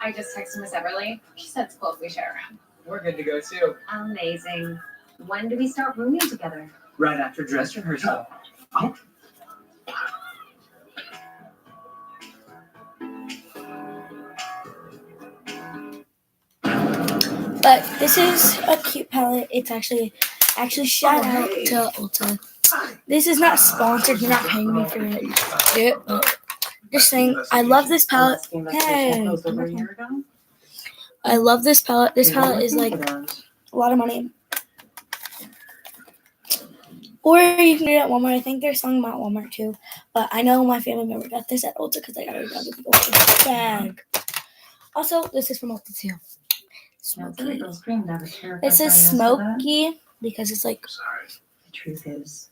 I just texted Miss Everly. She said it's close. We share around. We're good to go too. Amazing. When do we start rooming together? Right after dress rehearsal. But this is a cute palette. It's actually shout out to Ulta. This is not sponsored. You're not paying me for it. But just saying, I love this palette. Hey, I love this palette. This palette is like a lot of money. Or you can get it at Walmart. I think they're selling them at Walmart too. But I know my family member got this at Ulta because I got it out of the Ulta bag. Also, this is from Ulta too. Smoky. This is smoky because it's like. The truth is,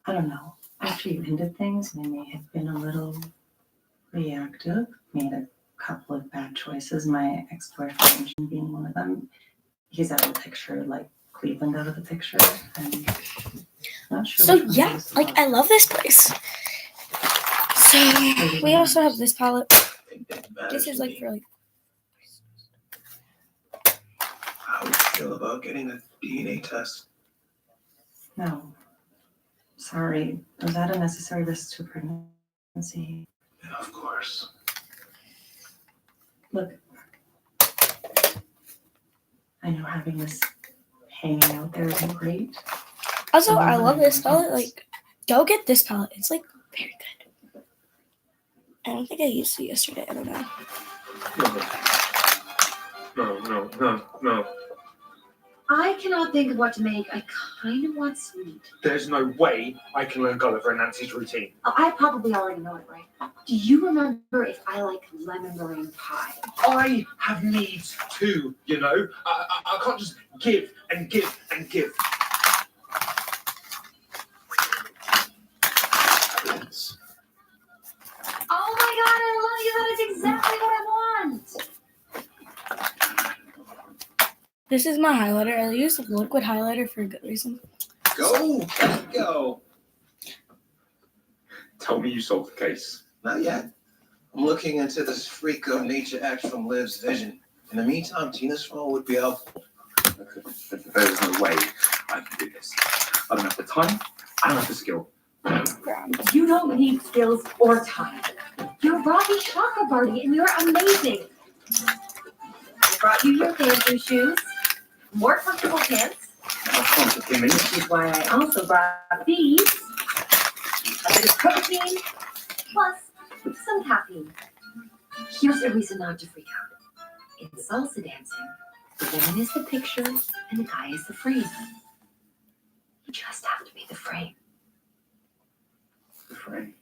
I don't know. After you ended things, I may have been a little reactive, made a couple of bad choices. My ex-boyfriend being one of them. He's out of the picture, like Cleveland out of the picture. And not sure. So yeah, like I love this place. So we also have this palette. This is like for like. How would you feel about getting a DNA test? No. Sorry. Was that a necessary risk to pregnancy? Yeah, of course. Look, I know having this hanging out there isn't great. Also, I love this palette. Like, go get this palette. It's like very good. I don't think I used it yesterday. I don't know. No. I cannot think of what to make. I kind of want sweet. There's no way I can learn Gulliver and Nancy's routine. Oh, I probably already know it, right? Do you remember if I like lemon meringue pie? I have needs too, you know? I can't just give and give and give. Oh my god, I love you. That is exactly what I want. This is my highlighter. I use liquid highlighter for a good reason. Go. Tell me you solved the case. Not yet. I'm looking into this freak of nature act from Liv's vision. In the meantime, Tina's phone would be helpful. There's no way I can do this. I don't have the time. I don't have the skill. You don't need skills or time. You're Robbie Chakrabarty and you're amazing. I brought you your dancing shoes, more comfortable pants. Which is why I also brought these. A bit of protein, plus some caffeine. Here's a reason not to freak out. In salsa dancing, the woman is the picture and the guy is the frame. You just have to be the frame. The frame.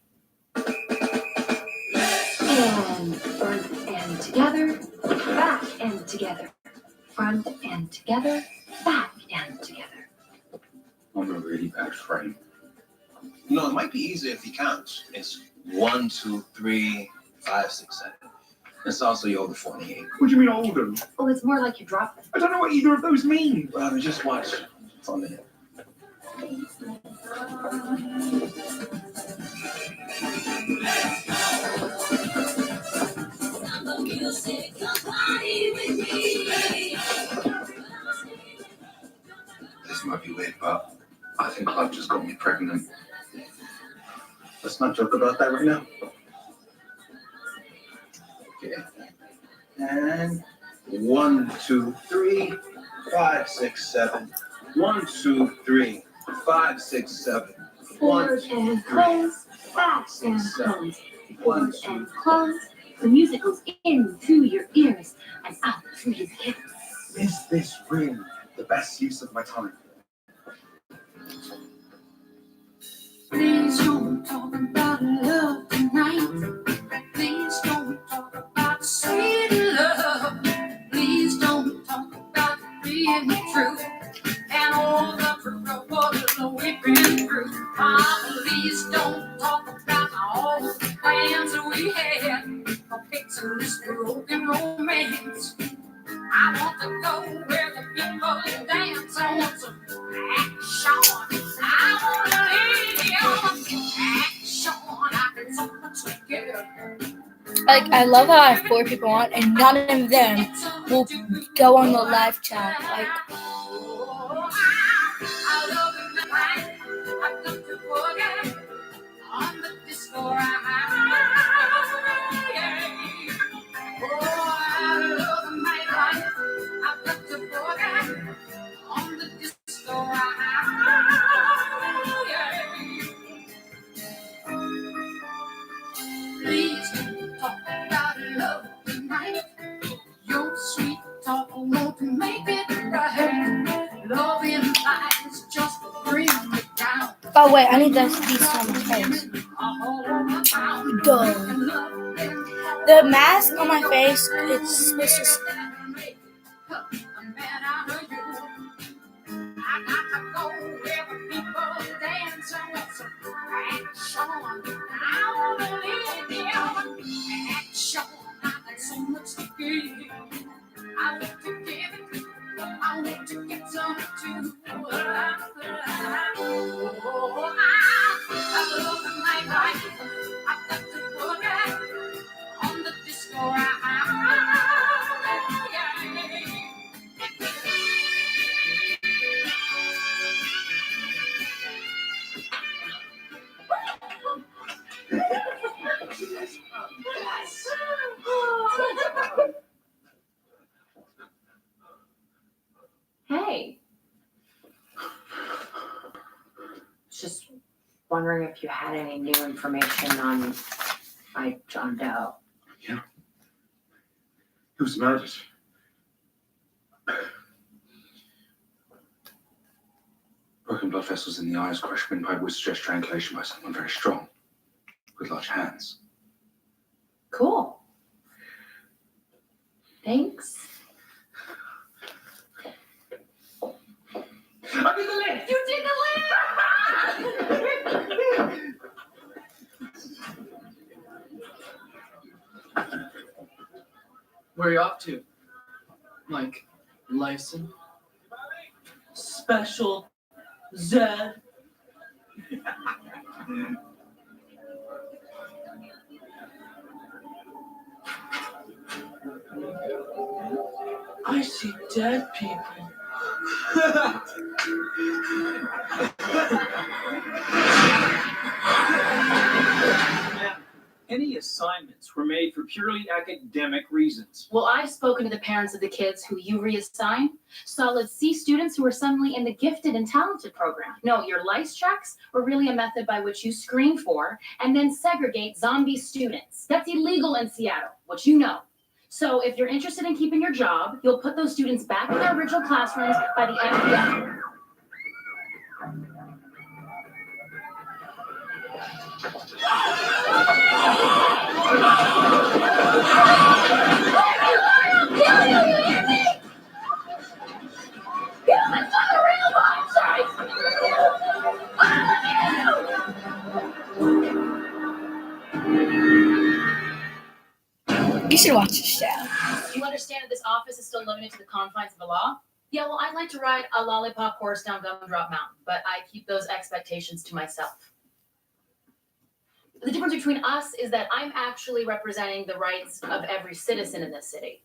And front and together, back and together. Front and together, back and together. I'm a really bad frame. No, it might be easier if you count. It's 1, 2, 3, 5, 6, 7. It's also you over 48. What do you mean hold them? Oh, it's more like you drop them. I don't know what either of those mean. Robin, just watch. It's on there. This might be weird, but I think Clive just got me pregnant. Let's not joke about that right now. Okay. And 1, 2, 3, 5, 6, 7. 1, 2, 3, 5, 6, 7. Forward and close, back and close. Forward and close. The music goes in through your ears and out through your hips. Is this really the best use of my time? Please don't talk about love tonight. Please don't talk about sweet love. Please don't talk about being true and all the trouble we've been through. Please don't talk about all the plans that we had for fixing this broken romance. I want to go where the people dance. I want some action. I want to live on action. I can so much together. Like, I love how I have 4 people on, and none of them will go on the live chat. Like, Please talk about love tonight. Your sweet talk won't make it right. Love in eyes just bring it down. oh wait, I need these on my face. Duh. The mask on my face, it's suspicious. I got to go where people dance with some action. I wanna live the action. I got so much to give. I want to give it. I want to get some too. Oh, I love the nightlife. I've got to put it on the disco. Hey. Just wondering if you had any new information on John Doe. Yeah. He was murdered. Broken blood vessels in the eyes, crushed windpipe with stress strangulation by someone very strong, with large hands. Cool. Thanks. I did the lift! You did the lift! Where are you off to? Like, license? Special Zed? I see dead people. Any assignments were made for purely academic reasons. Well, I've spoken to the parents of the kids who you reassign. Solid C students who are suddenly in the gifted and talented program. No, your lice checks were really a method by which you screen for and then segregate zombie students. That's illegal in Seattle, which you know. So if you're interested in keeping your job, you'll put those students back in their original classrooms by the end of the hour. You should watch the show. You understand that this office is still limited to the confines of the law? Yeah, well, I'd like to ride a lollipop horse down Gumdrop Mountain, but I keep those expectations to myself. The difference between us is that I'm actually representing the rights of every citizen in this city.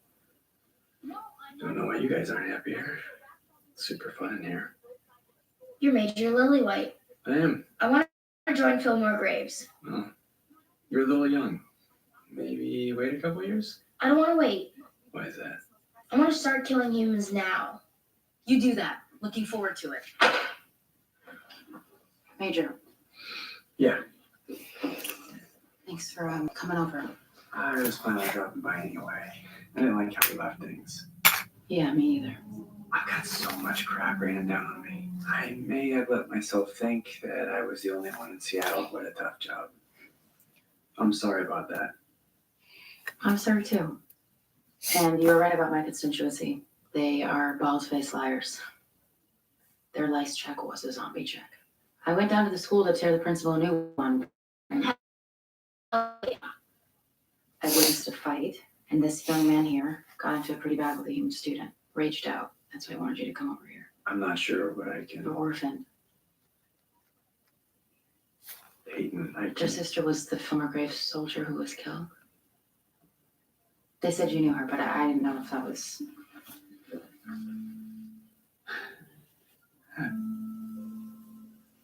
Don't know why you guys aren't happier. Super fun in here. You're Major Lillywhite. I am. I want to join Fillmore Graves. Well, you're a little young. Maybe wait a couple years? I don't want to wait. Why is that? I want to start killing humans now. You do that. Looking forward to it. Major, Yeah. thanks for coming over. I was planning on dropping by anyway. I didn't like how we left things. Yeah, me either. I've got so much crap raining down on me. I may have let myself think that I was the only one in Seattle who had a tough job. I'm sorry about that. I'm sorry too. And you were right about my constituency. They are bald-faced liars. Their lice check was a zombie check. I went down to the school to tear the principal a new one. I witnessed a fight, and this young man here got into it pretty bad with a human student. Raged out. That's why I wanted you to come over here. I'm not sure what I You're can. orphaned. Peyton, I Your can. sister was the Fillmore Graves soldier who was killed. They said you knew her, but I didn't know if that was.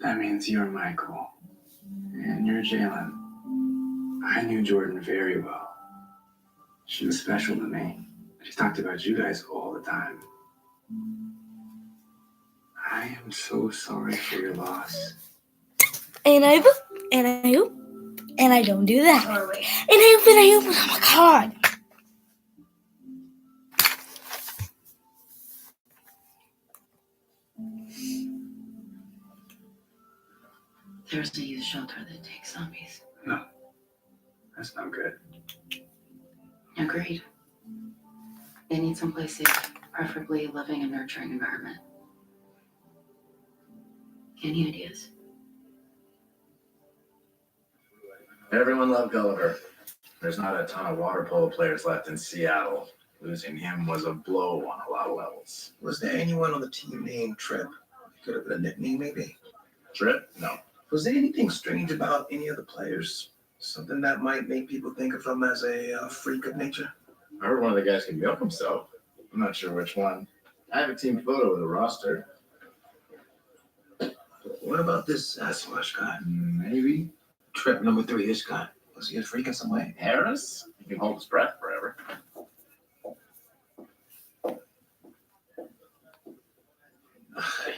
That means you're Michael. And you're Jalen. I knew Jordan very well. She was special to me. She talked about you guys all the time. I am so sorry for your loss. And I hope, and I don't do that. And I hope, oh my God. There's a youth shelter that takes zombies. No, that's not good. Agreed. They need someplace safe, preferably a living and nurturing environment. Any ideas? Everyone loved Gulliver. There's not a ton of water polo players left in Seattle. Losing him was a blow on a lot of levels. Was there anyone on the team named Trip? Could have been a nickname, maybe. Trip? No. Was there anything strange about any of the players? Something that might make people think of them as a freak of nature? I heard one of the guys can milk himself. I'm not sure which one. I have a team photo with a roster. What about this Sasquatch guy? Maybe. Trip number 3, this guy. Was he a freak in some way? Harris? He can hold his breath forever.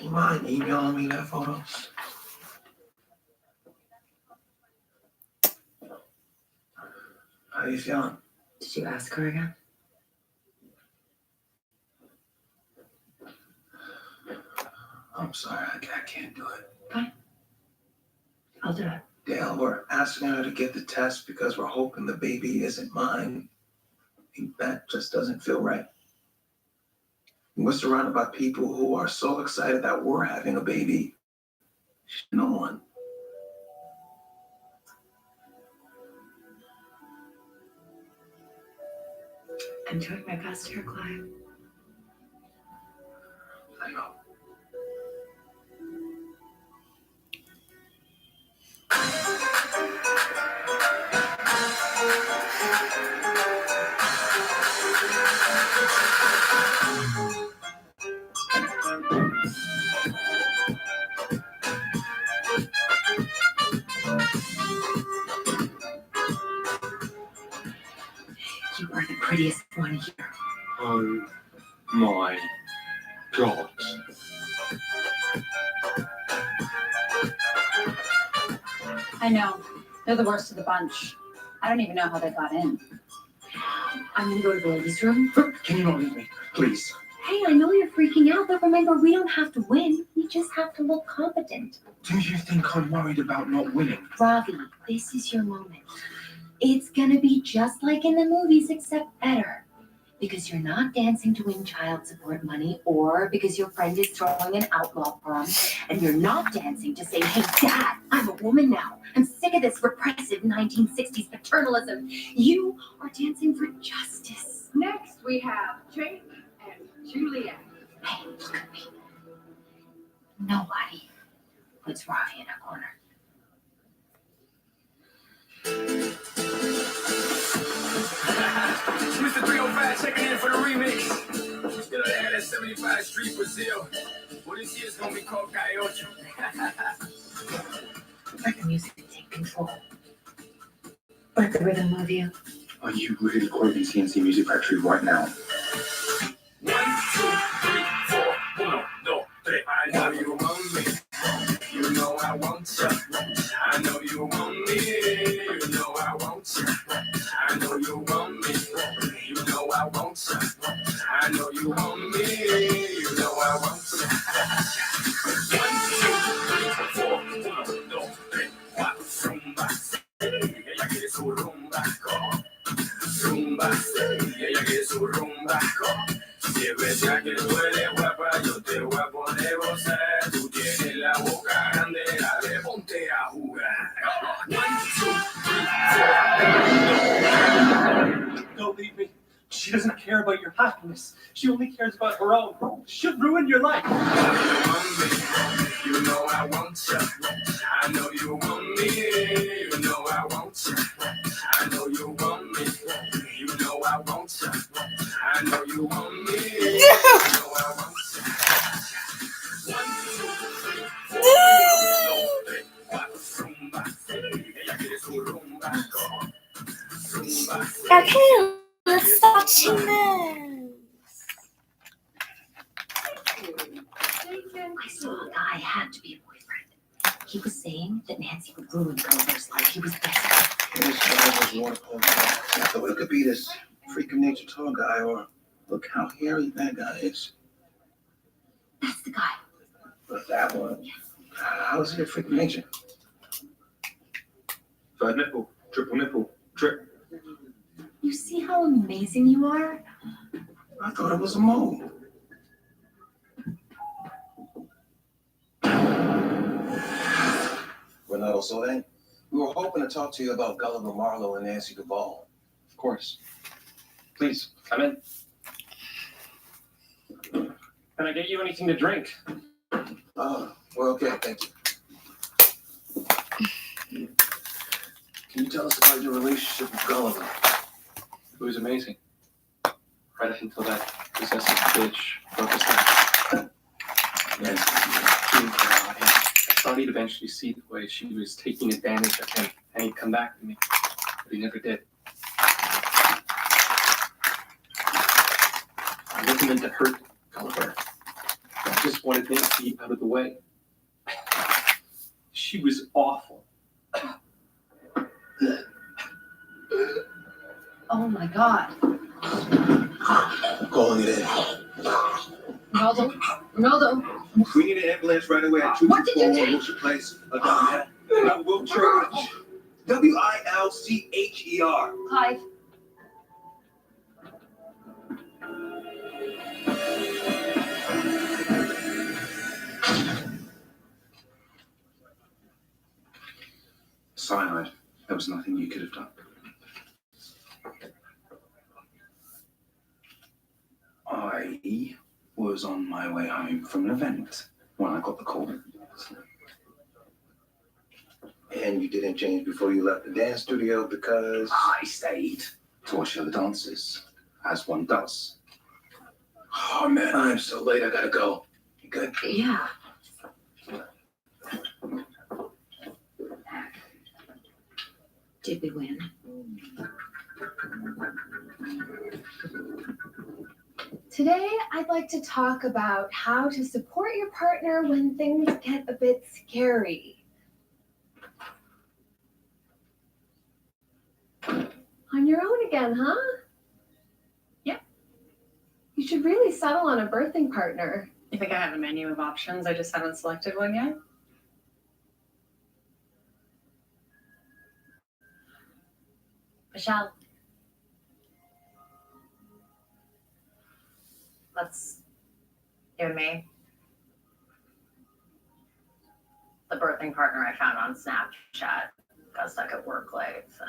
You mind emailing me that photo? How you feeling? Did you ask her again? I'm sorry, I can't do it. Fine. I'll do it. Dale, we're asking her to get the test because we're hoping the baby isn't mine. That just doesn't feel right. We're surrounded by people who are so excited that we're having a baby. No one. I'm doing my best here, Clive. I know. You are the prettiest one here. Oh my God. I know. They're the worst of the bunch. I don't even know how they got in. I'm gonna go to the ladies' room. Can you not leave me? Please. Hey, I know you're freaking out, but remember, we don't have to win. We just have to look competent. Do you think I'm worried about not winning? Ravi, this is your moment. It's gonna be just like in the movies, except better. Because you're not dancing to win child support money, or because your friend is throwing an outlaw prom, and you're not dancing to say, hey, Dad, I'm a woman now. I'm sick of this repressive 1960s paternalism. You are dancing for justice. Next, we have Jake and Juliet. Hey, look at me. Nobody puts Ravi in a corner. Mr. 305 checking in for the remix. You know, they had that 75 Street Brazil. Well, this year's gonna be called Calle Let the music take control. Let the rhythm move you. Are you ready to record the CNC Music Factory right now? 1, 2, 3, 4. 1, 2, 3. I know you want me. You know I want you. I know you want me. You know I want you. I know you want me. You know I want you. I know you want me. You know I want you. 1, 2, 3, 4. 1, 2, 3, 4. Rumba. Ella quiere su rumba. Rumba. Ella quiere su rumba. Si es verdad que tú eres guapa, yo te voy a poder gozar. Tú tienes la boca grande, dale, ponte a jugar. 1, 2, 3, 4. Don't leave me. She doesn't care about your happiness. She only cares about her own. She'll ruin your life. You know I want you. I know you want me. You know I want you. I know you want me. You know I want you. I saw a guy had to be a boyfriend. He was saying that Nancy would ruin Gulliver's life. He was desperate. This guy was water polo. I thought it could be this freak of nature tall guy, or look how hairy that guy is. That's the guy. But that one, how is he a freak of nature? Third nipple, triple nipple, trip. You see how amazing you are? I thought it was a mole. Renato Solé, we were hoping to talk to you about Gulliver Marlowe and Nancy Duvall. Of course. Please, come in. Can I get you anything to drink? We're okay, thank you. Can you tell us about your relationship with Gulliver? It was amazing. Right up until that possessive bitch broke his neck. Yes. I thought he'd eventually see the way she was taking advantage of him, and he'd come back to me. But he never did. I wasn't meant to hurt Gulliver. I just wanted Nancy out of the way. She was awful. Oh my God. I'm calling it in. Ronaldo. We need an ambulance right away at What did you take? Wilshire Place. I will charge. Wilcher. Clive. Cyanide. There was nothing you could have done. I was on my way home from an event when I got the call. And you didn't change before you left the dance studio because... I stayed to watch the other dancers, as one does. Oh man, I'm so late, I gotta go. You good? Yeah. Did we win? Today, I'd like to talk about how to support your partner when things get a bit scary. On your own again, huh? Yep. You should really settle on a birthing partner. You think I have a menu of options? I just haven't selected one yet. Michelle. That's you and me. The birthing partner I found on Snapchat got stuck at work late. So.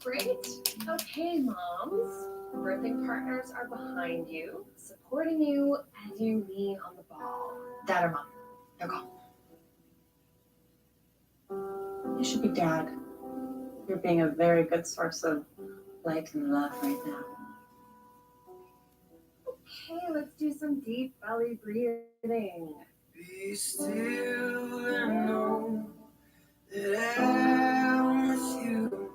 Great. Okay, moms. Birthing partners are behind you, supporting you as you lean on the ball. Dad or mom? Your call. You should be dad. You're being a very good source of light and love right now. Okay, let's do some deep belly breathing. Be still and know that I'm with you.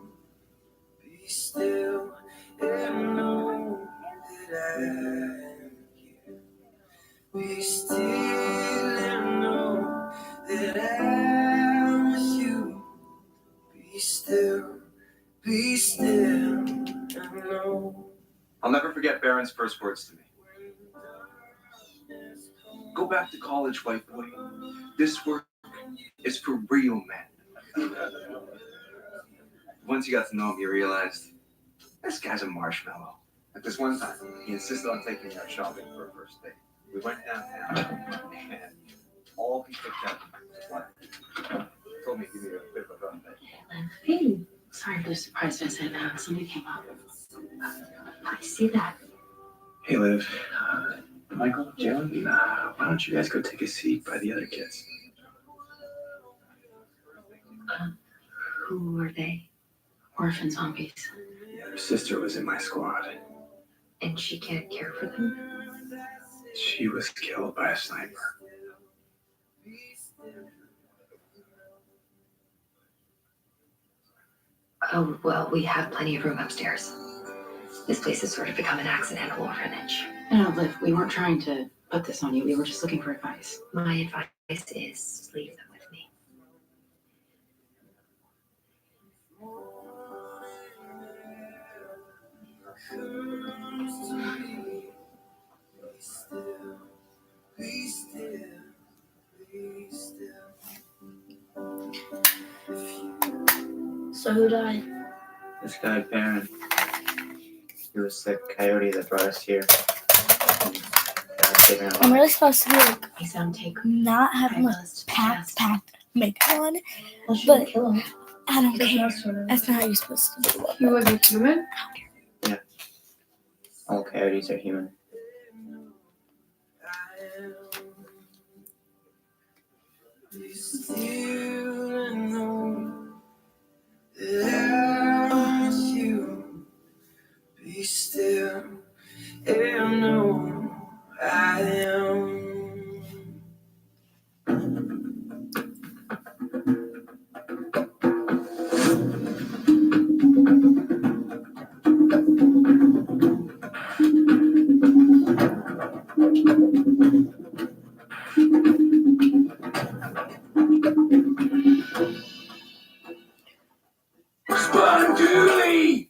Be still and know that I'm here. Be still and know that I'm with you. Be still and know. I'll never forget Baron's first words to me. Go back to college, white boy. This work is for real men. Once you got to know him, you realized this guy's a marshmallow. At this one time, he insisted on taking me out shopping for a first date. We went downtown, and all he picked up was life. Told me he'd give me a bit of a birthday. Hey, sorry for the surprise visit. Somebody came up. I see that. Hey, Liv. Michael, Jalen, why don't you guys go take a seat by the other kids? Who are they? Orphan zombies. Her sister was in my squad. And she can't care for them? She was killed by a sniper. Oh, well, we have plenty of room upstairs. This place has sort of become an accidental orphanage. No, Liv, we weren't trying to put this on you. We were just looking for advice. My advice is leave them with me. So who died? This guy, Baron. He was the coyote that brought us here. I'm really supposed to be like He sound take not having like packed makeup on, Well, she but didn't kill him. I don't He doesn't care. know sort of- That's not how you're supposed to do it. He was a human? All coyotes are human. Be still, and know I am. Sponduli!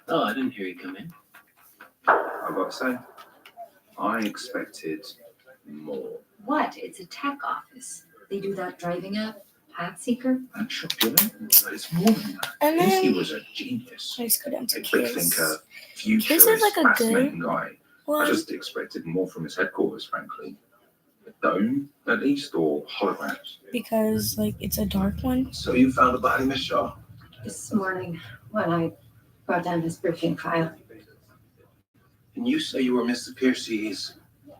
Oh, I didn't hear you come in. I've got to say, I expected more. What? It's a tech office. They do that driving app, Path Seeker. That's succulent, but it's more than that. And Lucy then was a genius. I just go down to A quick Kiss. thinker, Kiss futurist, is like a fascinating good guy. one. I just expected more from his headquarters, frankly. A dome, at least, or holograms. because like it's a dark one. So you found a body, Miss Shaw? This morning, when I brought down his briefing file. And you say you were Mr. Piercy's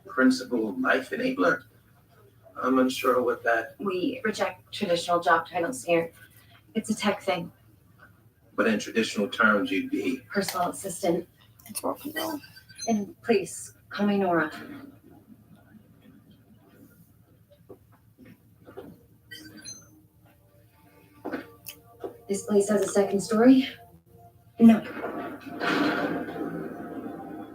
principal life enabler? I'm unsure what that, We reject traditional job titles here. It's a tech thing. but in traditional terms, you'd be. Personal assistant. It's working though. And please, call me Nora. This place has a second story? No.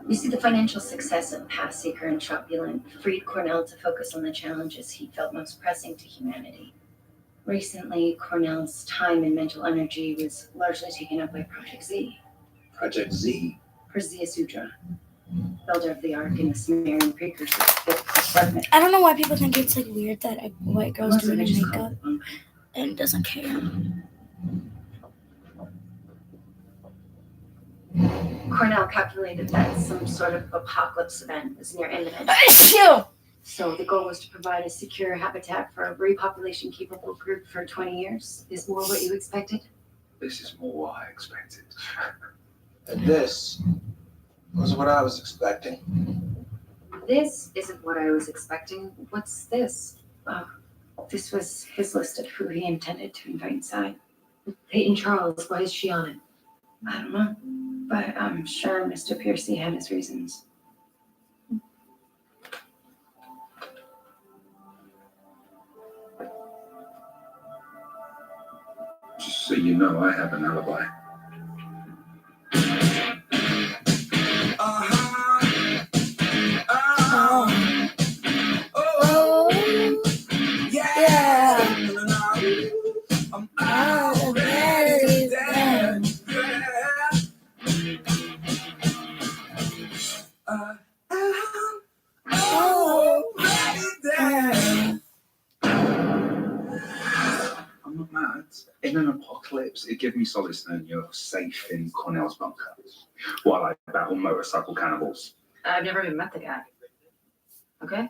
You see, the financial success of Path Seeker and Truculent freed Cornell to focus on the challenges he felt most pressing to humanity. Recently, Cornell's time and mental energy was largely taken up by Project Z. Project Z? Perseus Udra, builder of the Ark and the Sumerian precursor to the fragment. I don't know why people think it's like weird that a white girl's Most of doing it her just makeup and doesn't care. Cornell calculated that some sort of apocalypse event was near imminent. Achoo! So the goal was to provide a secure habitat for a repopulation capable group for 20 years. Is more what you expected? This is more what I expected. And this was what I was expecting. This isn't what I was expecting. What's this? This was his list of who he intended to invite inside. Peyton Charles, why is she on it? I don't know, but I'm sure Mr. Piercy had his reasons. Just so you know, I have an alibi. Oh, yeah. I'm already there. I'm not mad. In an apocalypse, it gives me solace knowing you're safe in Cornell's bunker while I battle motorcycle cannibals. I've never even met the guy. Okay?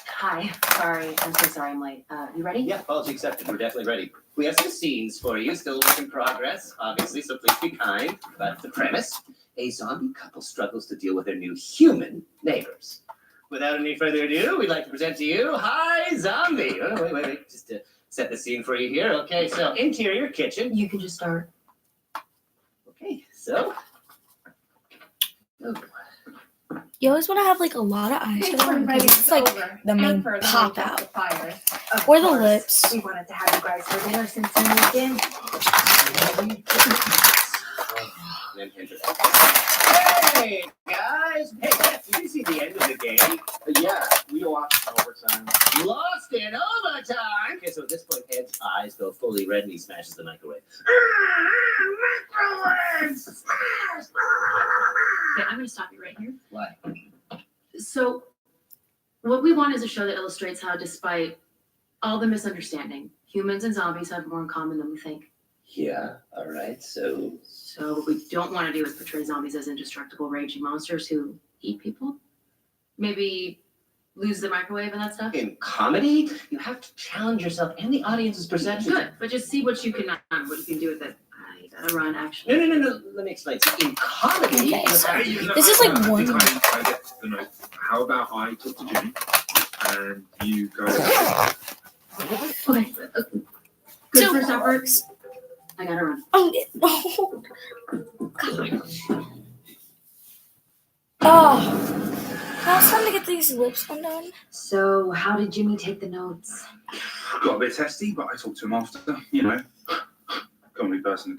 Hi. Sorry. I'm so sorry I'm late. You ready? Yeah, apology accepted. We're definitely ready. We have some scenes for you, still work in progress, obviously, so please be kind. That's the premise. a zombie couple struggles to deal with their new human neighbors. Without any further ado, we'd like to present to you Hi Zombie. Oh, wait, just to set the scene for you here. Okay, so interior kitchen. You can just start. Okay, so. Oh. You always want to have like a lot of eyeshadow on because it's like the main pop out. Or the lips. We wanted to have you guys for dinner since you moved in. Hey guys! Hey, did you see the end of the game? Yeah, we lost in overtime. Lost in overtime. Okay, so at this point, Ed's eyes go fully red and he smashes the microwave. Okay, I'm going to stop you right here. Why? So, what we want is a show that illustrates how, despite all the misunderstanding, humans and zombies have more in common than we think. Yeah, all right. So what we don't want to do is portray zombies as indestructible, raging monsters who eat people. Maybe lose the microwave and that stuff. in comedy, you have to challenge yourself and the audience's perception. Good, but just see what you can do with it. I gotta run, actually. No. Let me explain. See, in comedy, Okay, you so have to- this is like I one. think I get the note. How about I talk to Jimmy and you go. Okay. Good first effort. I gotta run. Oh, no. Gosh. Oh. Now it's time to get these lips undone. So, how did Jimmy take the notes? Got a bit testy, but I talked to him after, you know. Comedy person.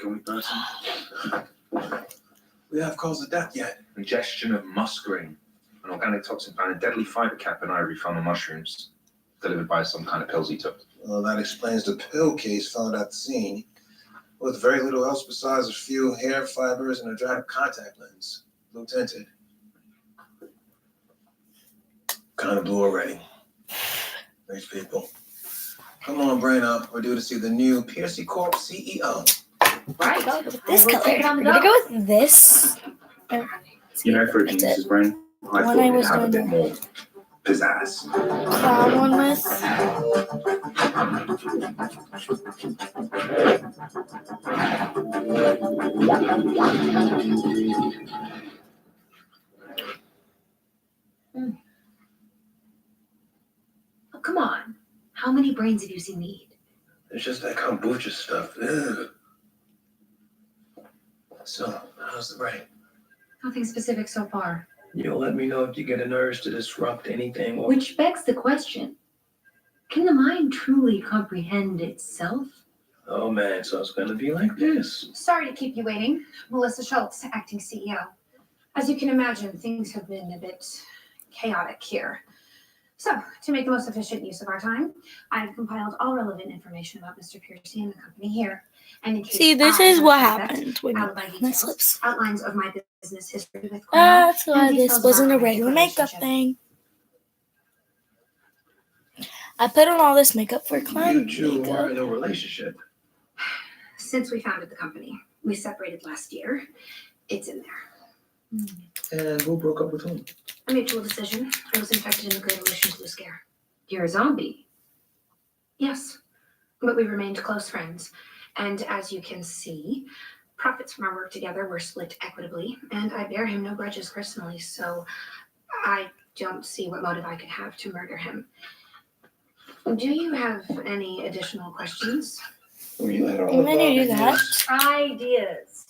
We have cause of death yet. Ingestion of muscarine, an organic toxin found in deadly fiber cap and ivory found on mushrooms, delivered by some kind of pills he took. Well, that explains the pill case found at the scene, with very little else besides a few hair fibers and a dried contact lens, blue tinted. Kind of blue already. Rich people. Come on, brain up. We're due to see the new Piercy Corp CEO. Right. Go with this We'll color. take it on We're the gonna go with this. You know, for a That's genius's it. brain, I One thought I it'd was have a gonna bit do. more pizzazz. That one with. Oh, come on. How many brains have you seen me eat? It's just that kombucha stuff. Ugh. So, how's the brain? Nothing specific so far. You'll let me know if you get an urge to disrupt anything. Or... Which begs the question, can the mind truly comprehend itself? Oh man, so it's gonna be like this. Sorry to keep you waiting. Melissa Schultz, acting CEO. As you can imagine, things have been a bit chaotic here. So, to make the most efficient use of our time, I've compiled all relevant information about Mr. Piercy and the company here. And in case See, this I is have what suspect, happens when you alibi my details, lips. outlines of my business history with Cornell, That's why and this details of wasn't our a regular romantic makeup relationship. thing. I put on all this makeup for You clown two makeup. are in a relationship. Since we founded the company, we separated last year. It's in there. And who broke up with whom? A mutual decision. I was infected in the Great Ocean Blue Scare. You're a zombie. Yes, but we remained close friends. And as you can see, profits from our work together were split equitably, and I bear him no grudges personally, so I don't see what motive I could have to murder him. Do you have any additional questions? Were you at all I'm gonna do involved that. Ideas.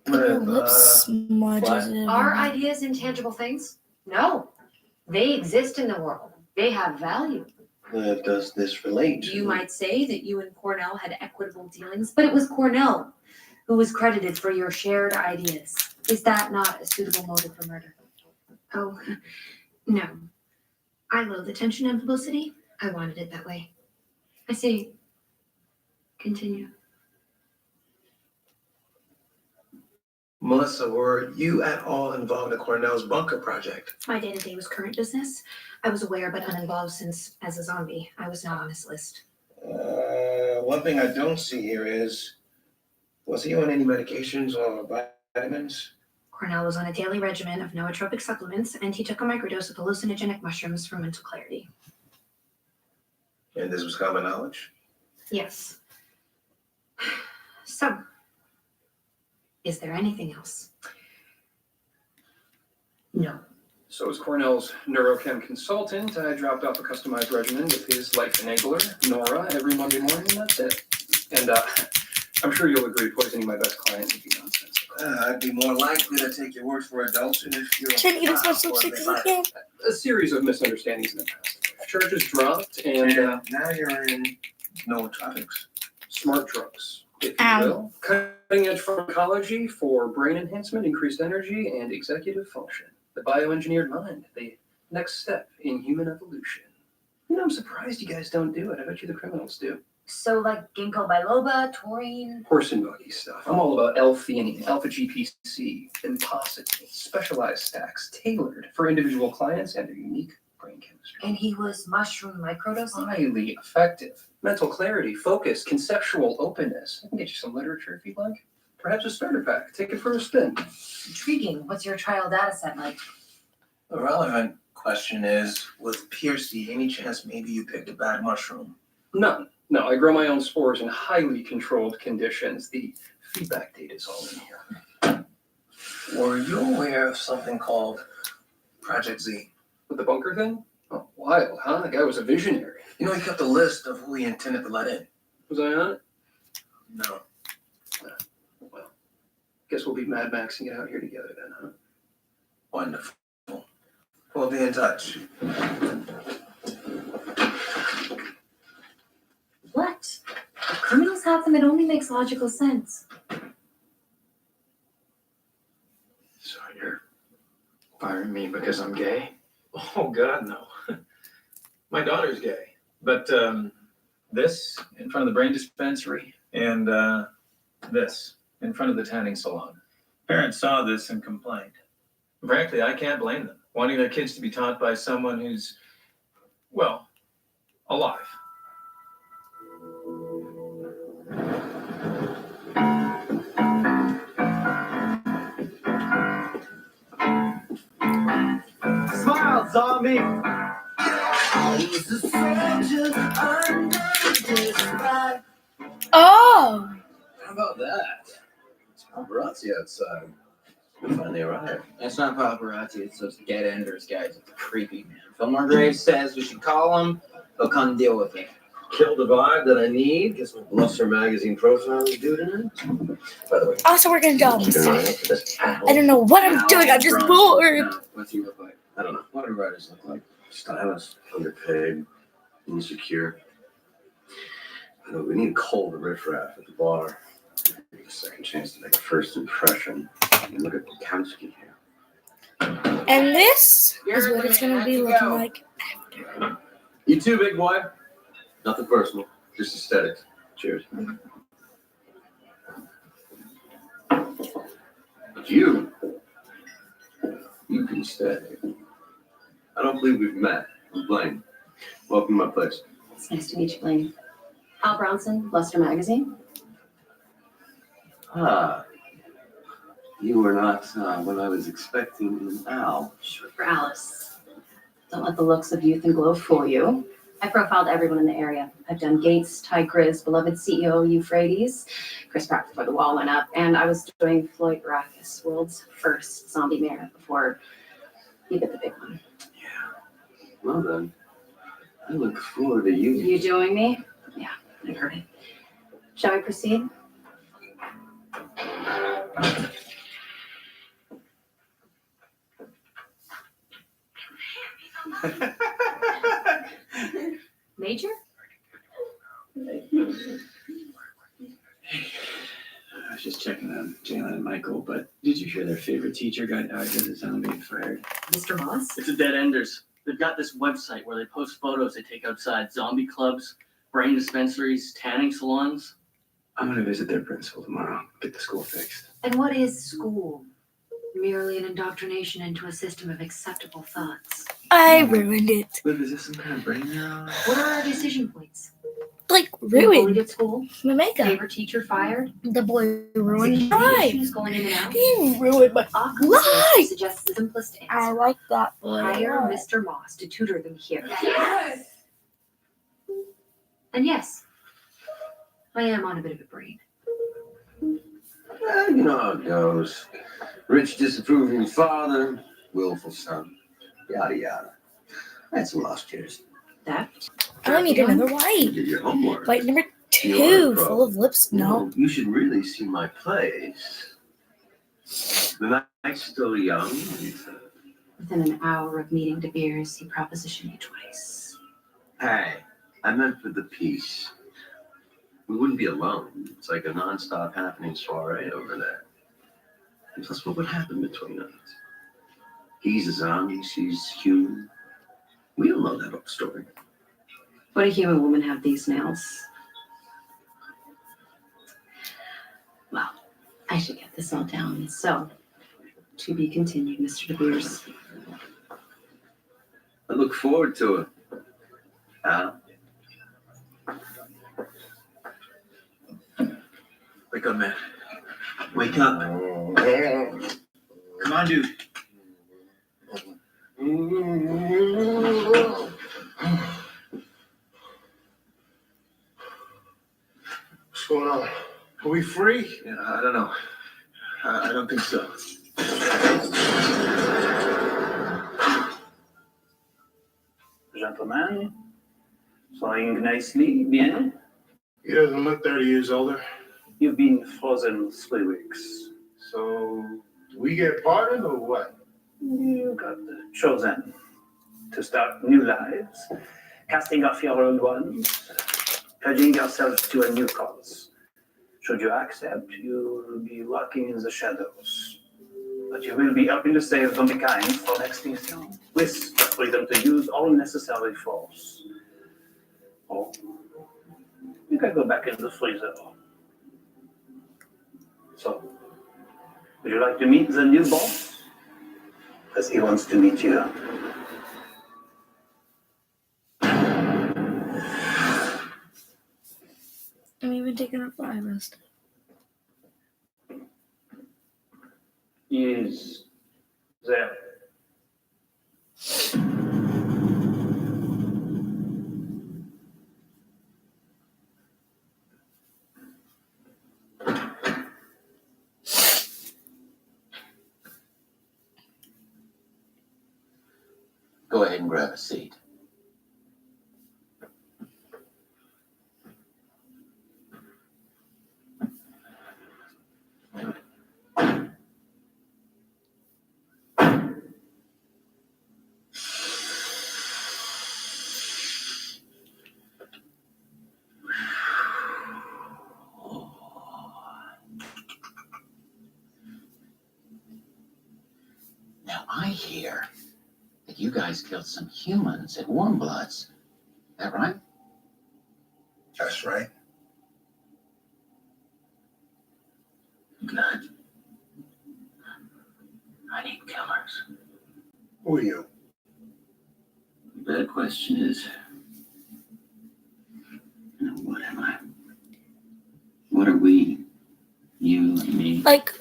Your in lip this? smudges it. Are ideas intangible things? No. They exist in the world. They have value. Does this relate to? You might say that you and Cornell had equitable dealings, but it was Cornell who was credited for your shared ideas. Is that not a suitable motive for murder? Oh, no. I loathe attention and publicity. I wanted it that way. I see. Continue. Melissa, were you at all involved in Cornell's bunker project? My day-to-day was current business. I was aware but uninvolved since, as a zombie, I was not on his list. One thing I don't see here is, was he on any medications or vitamins? Cornell was on a daily regimen of nootropic supplements, and he took a microdose of hallucinogenic mushrooms for mental clarity. And this was common knowledge? Yes. So, Is there anything else? No. So as Cornell's neurochem consultant, I dropped off a customized regimen with his life enabler, Nora, every Monday morning, and that's it. And I'm sure you'll agree poisoning my best client would be nonsensical. I'd be more likely to take your word for adultery if you're. Can you just watch lipstick again? A series of misunderstandings in the past. Charges dropped, and now you're in nootropics. Smart drugs, if Ow. you will. Cutting edge pharmacology for brain enhancement, increased energy, and executive function. The bioengineered mind, the next step in human evolution. You know, I'm surprised you guys don't do it. I bet you the criminals do. So like ginkgo biloba, taurine. Horse and buggy stuff. I'm all about L-theanine, alpha-GPC, impositine, specialized stacks tailored for individual clients and their unique brain chemistry. And he was mushroom microdosing? Highly effective. Mental clarity, focus, conceptual openness. I can get you some literature if you'd like. Perhaps a starter pack. Take it for a spin. Intriguing. What's your trial data set like? The relevant question is, with Piercy, any chance maybe you picked a bad mushroom? None. No, I grow my own spores in highly controlled conditions. The feedback data is all in here. Were you aware of something called Project Z? With the bunker thing? Oh, wild, huh? The guy was a visionary. You know, he kept a list of who he intended to let in. Was I on it? No. Well, guess we'll be Mad Maxing it out here together then, huh? Wonderful. We'll be in touch. What? If criminals have them, it only makes logical sense. So you're firing me because I'm gay? Oh, God, no. My daughter's gay. But this in front of the brain dispensary and this in front of the tanning salon. Parents saw this and complained. Frankly, I can't blame them. Wanting their kids to be taught by someone who's, well, alive. Smile, zombie! Oh! How about that? It's paparazzi outside. We finally arrived. That's not paparazzi, it's those dead enders guys. It's creepy, man. Fillmore Graves says we should call them. They'll come deal with it. Killed the vibe that I need. Guess what Bluster magazine profile we do tonight. By the way, Also working jobs. keep an eye out for this apple. I don't know what I'm doing. I'm just bored. What's he look like? I don't know. What do writers look like? Stylish, underpaid, insecure. I know we need Cole the riffraff at the bar. Give a second chance to make a first impression. And look at Bukowski here. And this is what it's going to be looking like. You too, big boy. Nothing personal, just aesthetic. Cheers. But you can stay. I don't believe we've met. I'm Blaine. Welcome to my place. It's nice to meet you, Blaine. Al Bronson, Bluster Magazine. Ah, you were not what I was expecting in Al. Short for Alice. Don't let the looks of youth and glow fool you. I profiled everyone in the area. I've done Gates, Ty Grizz, beloved CEO Euphrates, Chris Pratt before the wall went up, and I was doing Floyd Baracus, world's first zombie mayor, before he did the big one. Well then, I look forward to you. You doing me? Yeah, I heard it. Shall we proceed? Major? I was just checking on Jalen and Michael, but did you hear their favorite teacher got died as a zombie and fired? Mr. Moss? It's the Dead Enders. They've got this website where they post photos they take outside zombie clubs, brain dispensaries, tanning salons. I'm gonna visit their principal tomorrow, get the school fixed. And what is school? Merely an indoctrination into a system of acceptable thoughts. I ruined it. Liv, is this some kind of brain error? What are our decision points? Like, You bullied ruined at school? my makeup. Favorite teacher fired? The boy ruined my Security life. issues going in and out? He ruined my Occam's life. razor suggests the simplest answer. I like that boy. Hire Mr. Moss to tutor them here. Yes! And yes, I am on a bit of a brain. You know how it goes. Rich disapproving father, willful son, yada yada. I had some lost years. That? I need another white. You did your homework. White number You are a 2, pro. full of lips. No. You should really see my plays. The night's still young. Within an hour of meeting De Beers, he propositioned me twice. Hey, I meant for the piece. We wouldn't be alone. It's like a non-stop happening soiree over there. And plus, what would happen between us? He's a zombie, she's human. We don't know that whole story. Would a human woman have these nails? Well, I should get this all down. So, to be continued, Mr. De Beers. I look forward to it. Al? Wake up, man. Wake up. Come on, dude. What's going on? Are we free? Yeah, I don't know. I don't think so. Gentlemen, flying nicely, bien. He doesn't look 30 years older. You've been frozen 3 weeks. So, do we get pardoned or what? You got chosen to start new lives, casting off your old ones, pledging yourselves to a new cause. Should you accept, you will be walking in the shadows. But you will be helping to save mankind from extinction, with the freedom to use all necessary force. Or you can go back in the freezer. So, would you like to meet the new boss? Because he wants to meet you. I'm even taking a fly list. Is there. Go ahead and grab a seat. Now I hear that you guys killed some humans at Warmbloods. Is that right? That's right. Good. I need killers. Who are you? The better question is, what am I? What are we? You and me? Like,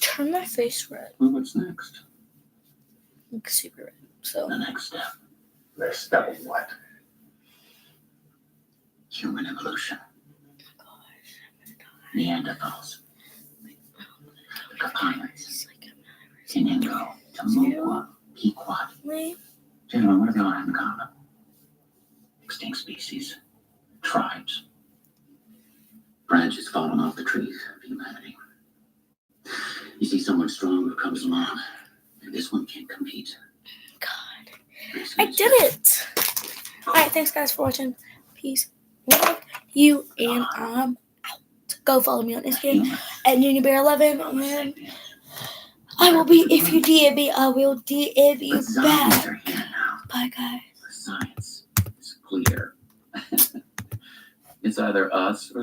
turn my face red. Well, what's next? Like, super red. So. The next step. Next step of what? Human evolution. Neanderthals. Capines. Teningo. Tamuqua. Pequot. Gentlemen, what do they all have in common? Extinct species. Tribes. Branches falling off the trees of humanity. You see someone strong who comes along, and this one can't compete. I did it! Alright, thanks guys for watching. Peace. Love you, and I'm out. Go follow me on Instagram at NuniBear11, and I will be, if you DM me, I will DM you back. Bye, guys. The science is clear. It's either us or them.